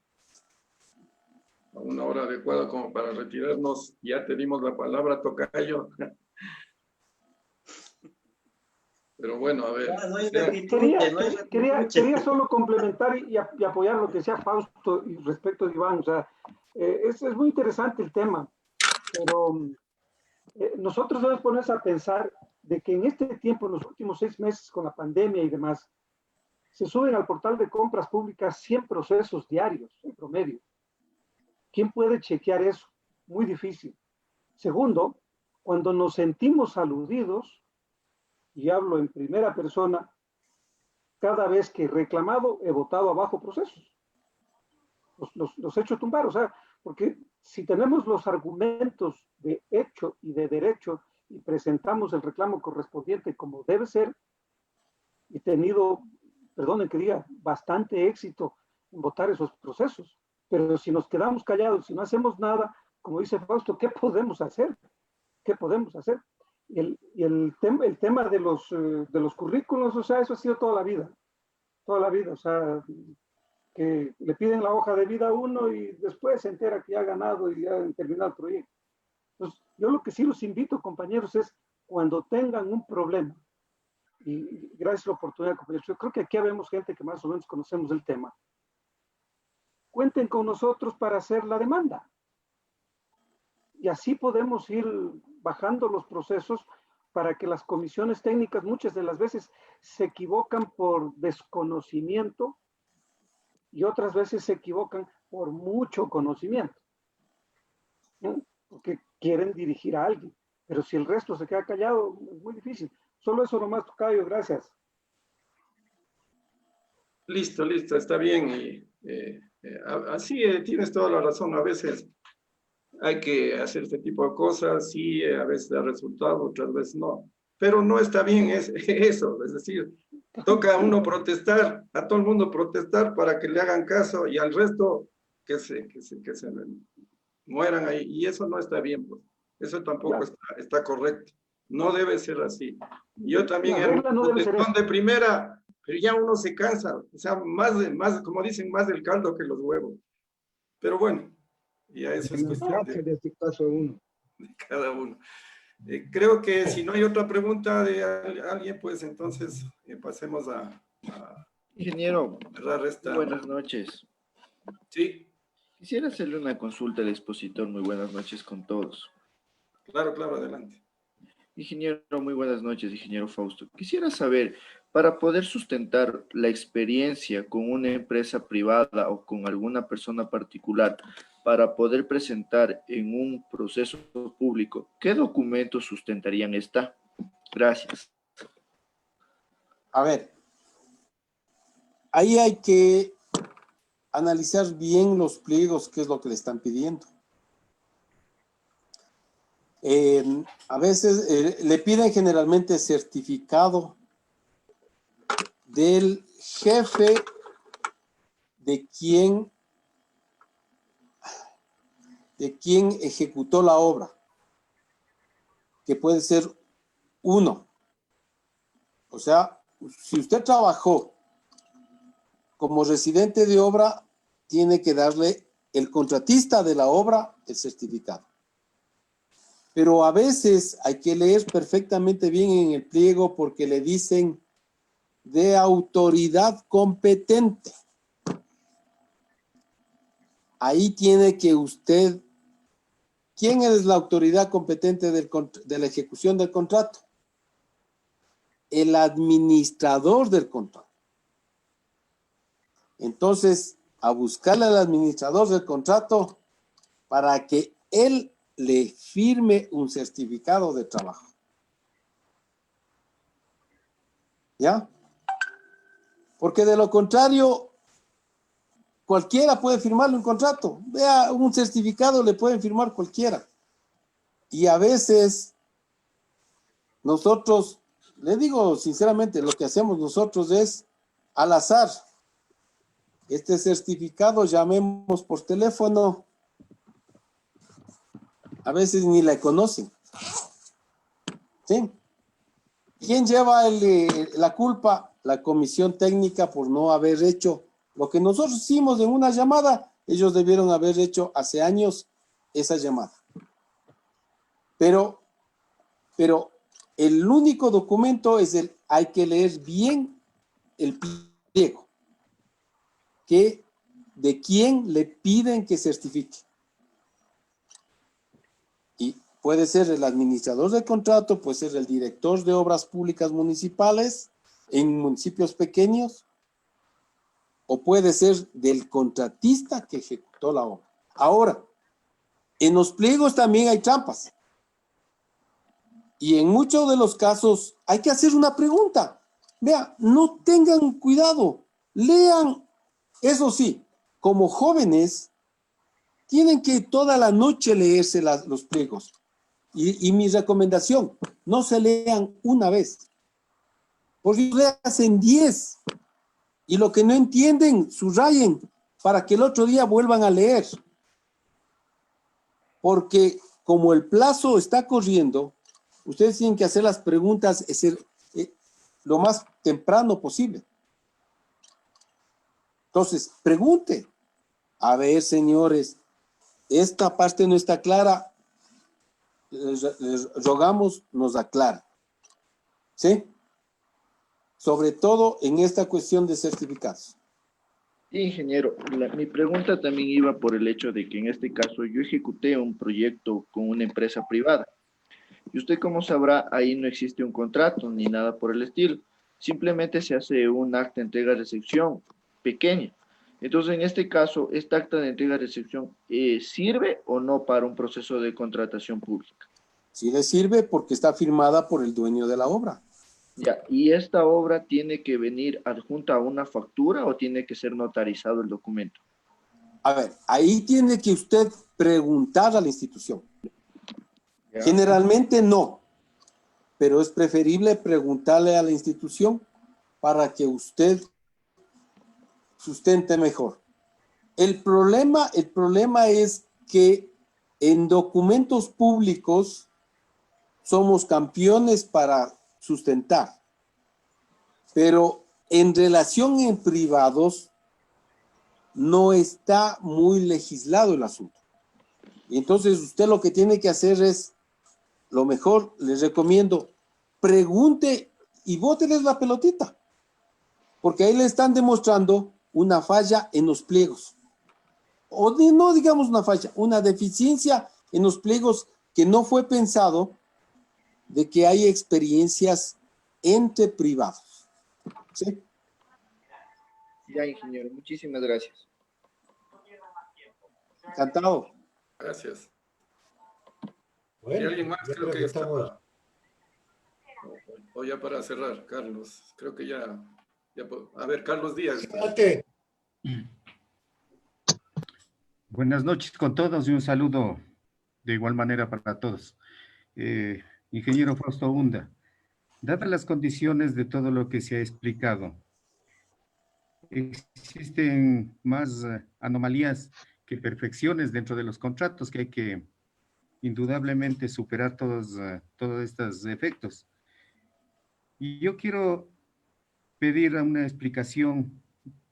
una hora adecuada como para retirarnos. Ya te dimos la palabra, tocayo. Pero bueno, a ver. No hay Quería solo complementar y apoyar lo que decía Fausto y respecto de Iván. O sea, es muy interesante el tema, pero nosotros debemos ponernos a pensar de que en este tiempo, en los últimos 6 meses con la pandemia y demás, se suben al portal de compras públicas 100 procesos diarios en promedio. ¿Quién puede chequear eso? Muy difícil. Segundo, cuando nos sentimos aludidos, y hablo en primera persona, cada vez que he reclamado, he votado abajo procesos. Los he hecho tumbar, o sea, porque si tenemos los argumentos de hecho y de derecho y presentamos el reclamo correspondiente como debe ser, he tenido, perdonen que diga, bastante éxito en votar esos procesos. Pero si nos quedamos callados, si no hacemos nada, como dice Fausto, ¿qué podemos hacer? ¿Qué podemos hacer? Y el tema de los currículos, o sea, eso ha sido toda la vida, o sea, que le piden la hoja de vida a uno y después se entera que ya ha ganado y ya ha terminado el proyecto. Entonces, yo lo que sí los invito, compañeros, es cuando tengan un problema, y gracias a la oportunidad, compañeros, yo creo que aquí vemos gente que más o menos conocemos el tema, cuenten con nosotros para hacer la demanda. Y así podemos ir bajando los procesos para que las comisiones técnicas muchas de las veces se equivocan por desconocimiento y otras veces se equivocan por mucho conocimiento, ¿no? Porque quieren dirigir a alguien, pero si el resto se queda callado, es muy difícil. Solo eso nomás, tocayo, gracias. Listo, está bien. Y, así tienes toda la razón. A veces hay que hacer este tipo de cosas, sí, a veces da resultado, otras veces no. Pero no está bien eso, es decir, toca a uno protestar, a todo el mundo protestar para que le hagan caso y al resto que se mueran ahí. Y eso no está bien, pues. Eso tampoco está correcto. No debe ser así. Yo también era un de primera, pero ya uno se cansa. O sea, más, como dicen, más del caldo que los huevos. Pero bueno, ya eso es cuestión de este caso uno. De cada uno. Creo que si no hay otra pregunta de alguien, pues entonces pasemos a Ingeniero, cerrar esta. buenas noches. Sí. Quisiera hacerle una consulta al expositor. Muy buenas noches con todos. Claro, adelante. Ingeniero, muy buenas noches, ingeniero Fausto. Quisiera saber, para poder sustentar la experiencia con una empresa privada o con alguna persona particular, para poder presentar en un proceso público, ¿qué documentos sustentarían esta? Gracias. A ver, ahí hay que analizar bien los pliegos, qué es lo que le están pidiendo. A veces le piden generalmente certificado del jefe de quien ejecutó la obra, que puede ser uno. O sea, si usted trabajó como residente de obra, tiene que darle el contratista de la obra el certificado. Pero a veces hay que leer perfectamente bien en el pliego porque le dicen de autoridad competente. Ahí tiene que usted... ¿Quién es la autoridad competente de la ejecución del contrato? El administrador del contrato. Entonces, a buscarle al administrador del contrato para que él le firme un certificado de trabajo. ¿Ya? Porque de lo contrario, cualquiera puede firmarle un contrato. Vea, un certificado le pueden firmar cualquiera. Y a veces, nosotros, le digo sinceramente, lo que hacemos nosotros es al azar. Este certificado llamemos por teléfono. A veces ni la conocen. ¿Sí? ¿Quién lleva la culpa? La comisión técnica por no haber hecho lo que nosotros hicimos en una llamada. Ellos debieron haber hecho hace años esa llamada. Pero el único documento es hay que leer bien el pliego. ¿De quién le piden que certifique? Y puede ser el administrador del contrato, puede ser el director de obras públicas municipales en municipios pequeños, o puede ser del contratista que ejecutó la obra. Ahora, en los pliegos también hay trampas. Y en muchos de los casos hay que hacer una pregunta. Vea, no tengan cuidado, lean. Eso sí, como jóvenes, tienen que toda la noche leerse los pliegos. Y mi recomendación, no se lean una vez. Porque lean 10. Y lo que no entienden, subrayen para que el otro día vuelvan a leer. Porque como el plazo está corriendo, ustedes tienen que hacer las preguntas lo más temprano posible. Entonces, pregunte. A ver, señores, esta parte no está clara. Les rogamos nos aclaren. ¿Sí? Sobre todo en esta cuestión de certificados. Ingeniero, mi pregunta también iba por el hecho de que en este caso yo ejecuté un proyecto con una empresa privada. Y usted, como sabrá, ahí no existe un contrato ni nada por el estilo. Simplemente se hace un acta de entrega-recepción pequeña. Entonces, en este caso, ¿esta acta de entrega-recepción sirve o no para un proceso de contratación pública? Sí le sirve porque está firmada por el dueño de la obra. Ya, ¿y esta obra tiene que venir adjunta a una factura o tiene que ser notarizado el documento? A ver, ahí tiene que usted preguntar a la institución. Ya. Generalmente no, pero es preferible preguntarle a la institución para que usted sustente mejor. El problema es que en documentos públicos somos campeones para sustentar, pero en relación en privados no está muy legislado el asunto. Y entonces usted lo que tiene que hacer es, lo mejor, les recomiendo, pregunte y bóteles la pelotita, porque ahí le están demostrando una falla en los pliegos. O no digamos una falla, una deficiencia en los pliegos que no fue pensado de que hay experiencias entre privados. ¿Sí? Ya, ingeniero, muchísimas gracias. Encantado. Gracias. Bueno, ¿Y alguien más? yo Creo que ya estamos... está. O ya para cerrar, Carlos. Creo que ya a ver, Carlos Díaz. Adelante. Buenas noches con todos y un saludo de igual manera para todos. Ingeniero Fausto Hunda, dadas las condiciones de todo lo que se ha explicado, existen más anomalías que perfecciones dentro de los contratos que hay que indudablemente superar todos estos efectos. Y yo quiero pedir una explicación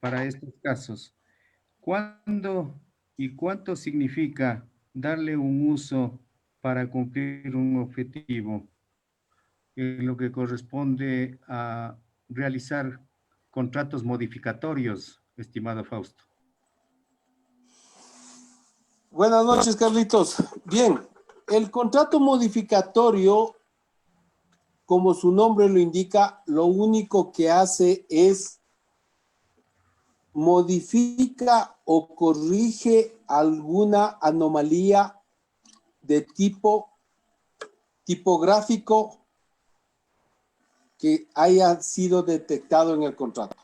para estos casos. ¿Cuándo y cuánto significa darle un uso para cumplir un objetivo en lo que corresponde a realizar contratos modificatorios, estimado Fausto? Buenas noches, Carlitos. Bien, el contrato modificatorio, como su nombre lo indica, lo único que hace es modifica o corrige alguna anomalía de tipo tipográfico que haya sido detectado en el contrato.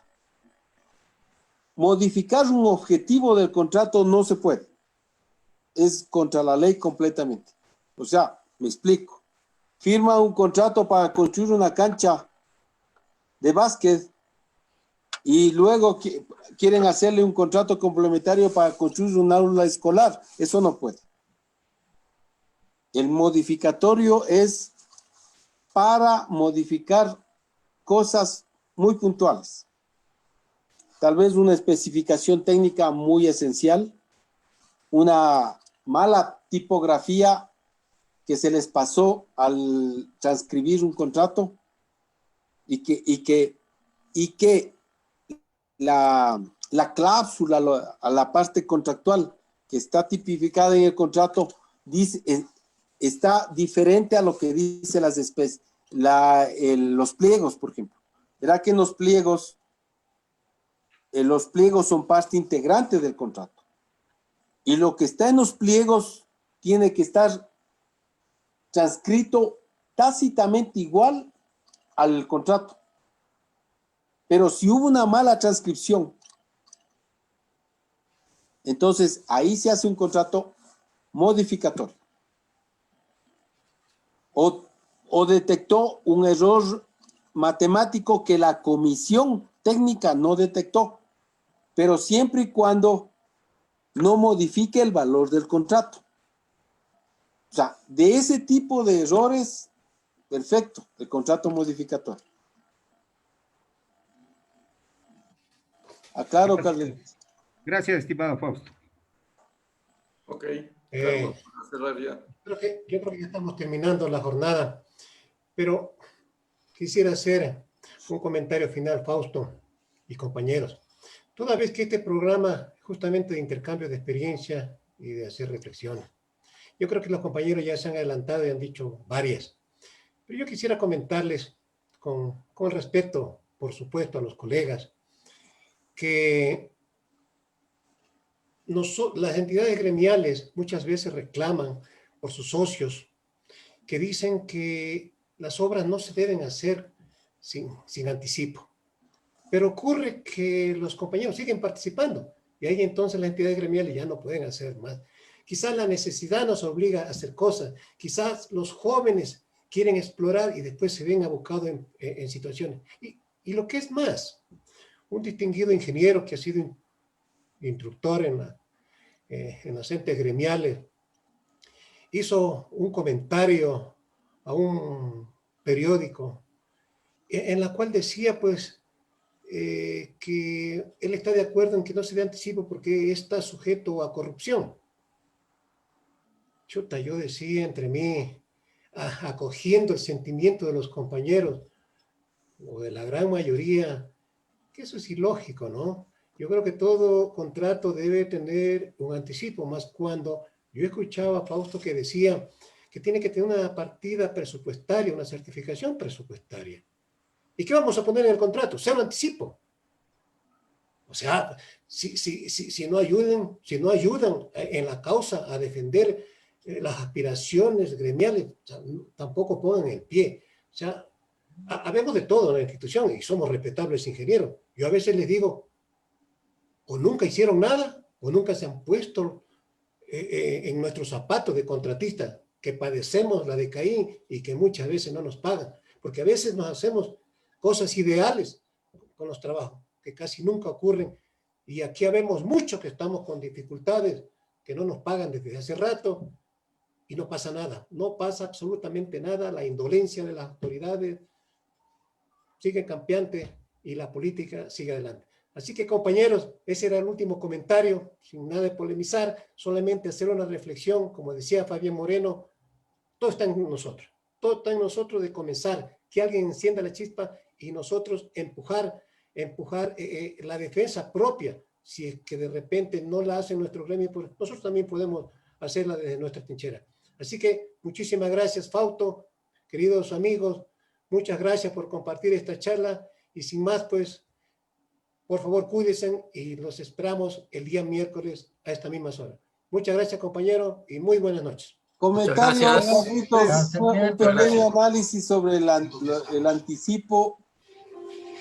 Modificar un objetivo del contrato no se puede. Es contra la ley completamente. O sea, me explico. Firma un contrato para construir una cancha de básquet y luego quieren hacerle un contrato complementario para construir un aula escolar. Eso no puede. El modificatorio es para modificar cosas muy puntuales. Tal vez una especificación técnica muy esencial, una mala tipografía que se les pasó al transcribir un contrato y que la cláusula a la parte contractual que está tipificada en el contrato dice, está diferente a lo que dice los pliegos, por ejemplo. Verá que en los pliegos son parte integrante del contrato. Y lo que está en los pliegos tiene que estar transcrito tácitamente igual al contrato. Pero si hubo una mala transcripción, entonces ahí se hace un contrato modificatorio. O detectó un error matemático que la comisión técnica no detectó, pero siempre y cuando no modifique el valor del contrato. O sea, de ese tipo de errores, perfecto, el contrato modificatorio. Aclaro, Carlos. Gracias, estimado Fausto. Ok, Carlos, para cerrar ya. Yo creo que ya estamos terminando la jornada, pero quisiera hacer un comentario final, Fausto y compañeros. Toda vez que este programa justamente de intercambio de experiencia y de hacer reflexiones, yo creo que los compañeros ya se han adelantado y han dicho varias, pero yo quisiera comentarles con respeto, por supuesto, a los colegas, que las entidades gremiales muchas veces reclaman por sus socios que dicen que las obras no se deben hacer sin anticipo. Pero ocurre que los compañeros siguen participando y ahí entonces las entidades gremiales ya no pueden hacer más. Quizás la necesidad nos obliga a hacer cosas. Quizás los jóvenes quieren explorar y después se ven abocados en situaciones. Y lo que es más, un distinguido ingeniero que ha sido instructor en las entes gremiales hizo un comentario a un periódico en la cual decía pues que él está de acuerdo en que no se dé anticipo porque está sujeto a corrupción. Chuta, yo decía entre mí, acogiendo el sentimiento de los compañeros, o de la gran mayoría, que eso es ilógico, ¿no? Yo creo que todo contrato debe tener un anticipo, más cuando yo escuchaba a Fausto que decía que tiene que tener una partida presupuestaria, una certificación presupuestaria. ¿Y qué vamos a poner en el contrato? Cero anticipo. O sea, si no ayudan en la causa a defender las aspiraciones gremiales, o sea, tampoco pongan el pie. O sea, habemos de todo en la institución y somos respetables ingenieros. Yo a veces les digo, o nunca hicieron nada, o nunca se han puesto en nuestros zapatos de contratistas, que padecemos la de Caín y que muchas veces no nos pagan. Porque a veces nos hacemos cosas ideales con los trabajos, que casi nunca ocurren. Y aquí habemos muchos que estamos con dificultades, que no nos pagan desde hace rato, y no pasa nada. No pasa absolutamente nada. La indolencia de las autoridades sigue campeante y la política sigue adelante. Así que, compañeros, ese era el último comentario, sin nada de polemizar, solamente hacer una reflexión, como decía Fabián Moreno, todo está en nosotros. Todo está en nosotros de comenzar, que alguien encienda la chispa y nosotros empujar la defensa propia. Si es que de repente no la hace nuestro gremio, pues nosotros también podemos hacerla desde nuestra trinchera. Así que muchísimas gracias, Fausto, queridos amigos, muchas gracias por compartir esta charla y sin más, pues, por favor, cuídense y los esperamos el día miércoles a esta misma hora. Muchas gracias, compañero, y muy buenas noches. Comentarios, un pequeño análisis sobre el anticipo.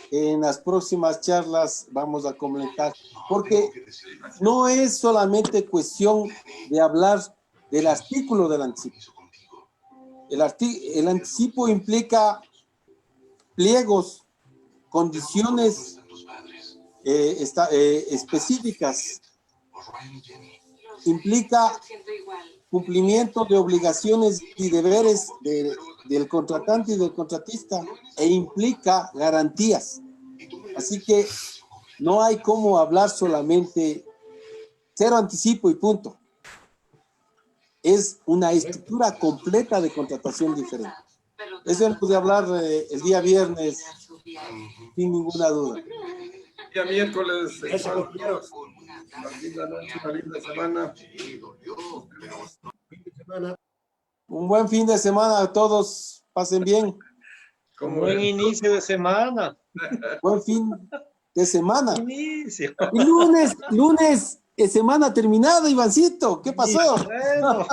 En las próximas charlas vamos a comentar, porque no es solamente cuestión de hablar del artículo del anticipo. El anticipo implica pliegos, condiciones específicas, implica cumplimiento de obligaciones y deberes del contratante y del contratista e implica garantías. Así que no hay cómo hablar solamente cero anticipo y punto. Es una estructura completa de contratación diferente. Eso hemos de hablar el día viernes sin ninguna duda. El día miércoles, una linda semana. Un buen fin de semana a todos. Pasen bien. Buen inicio de semana. Buen fin de semana. Inicio. Y lunes, semana terminada, Ivancito. ¿Qué pasó? Bueno.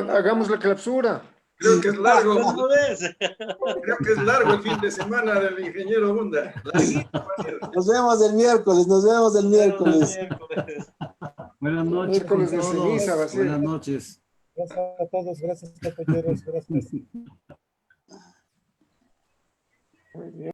Hagamos la clausura. Creo que es largo. ¿Cómo ves? Creo que es largo el fin de semana del ingeniero Bunda. Nos vemos el miércoles. Buenas noches. Miércoles de ceniza va a ser. Buenas noches. Gracias a todos, gracias compañeros, gracias. Muy bien.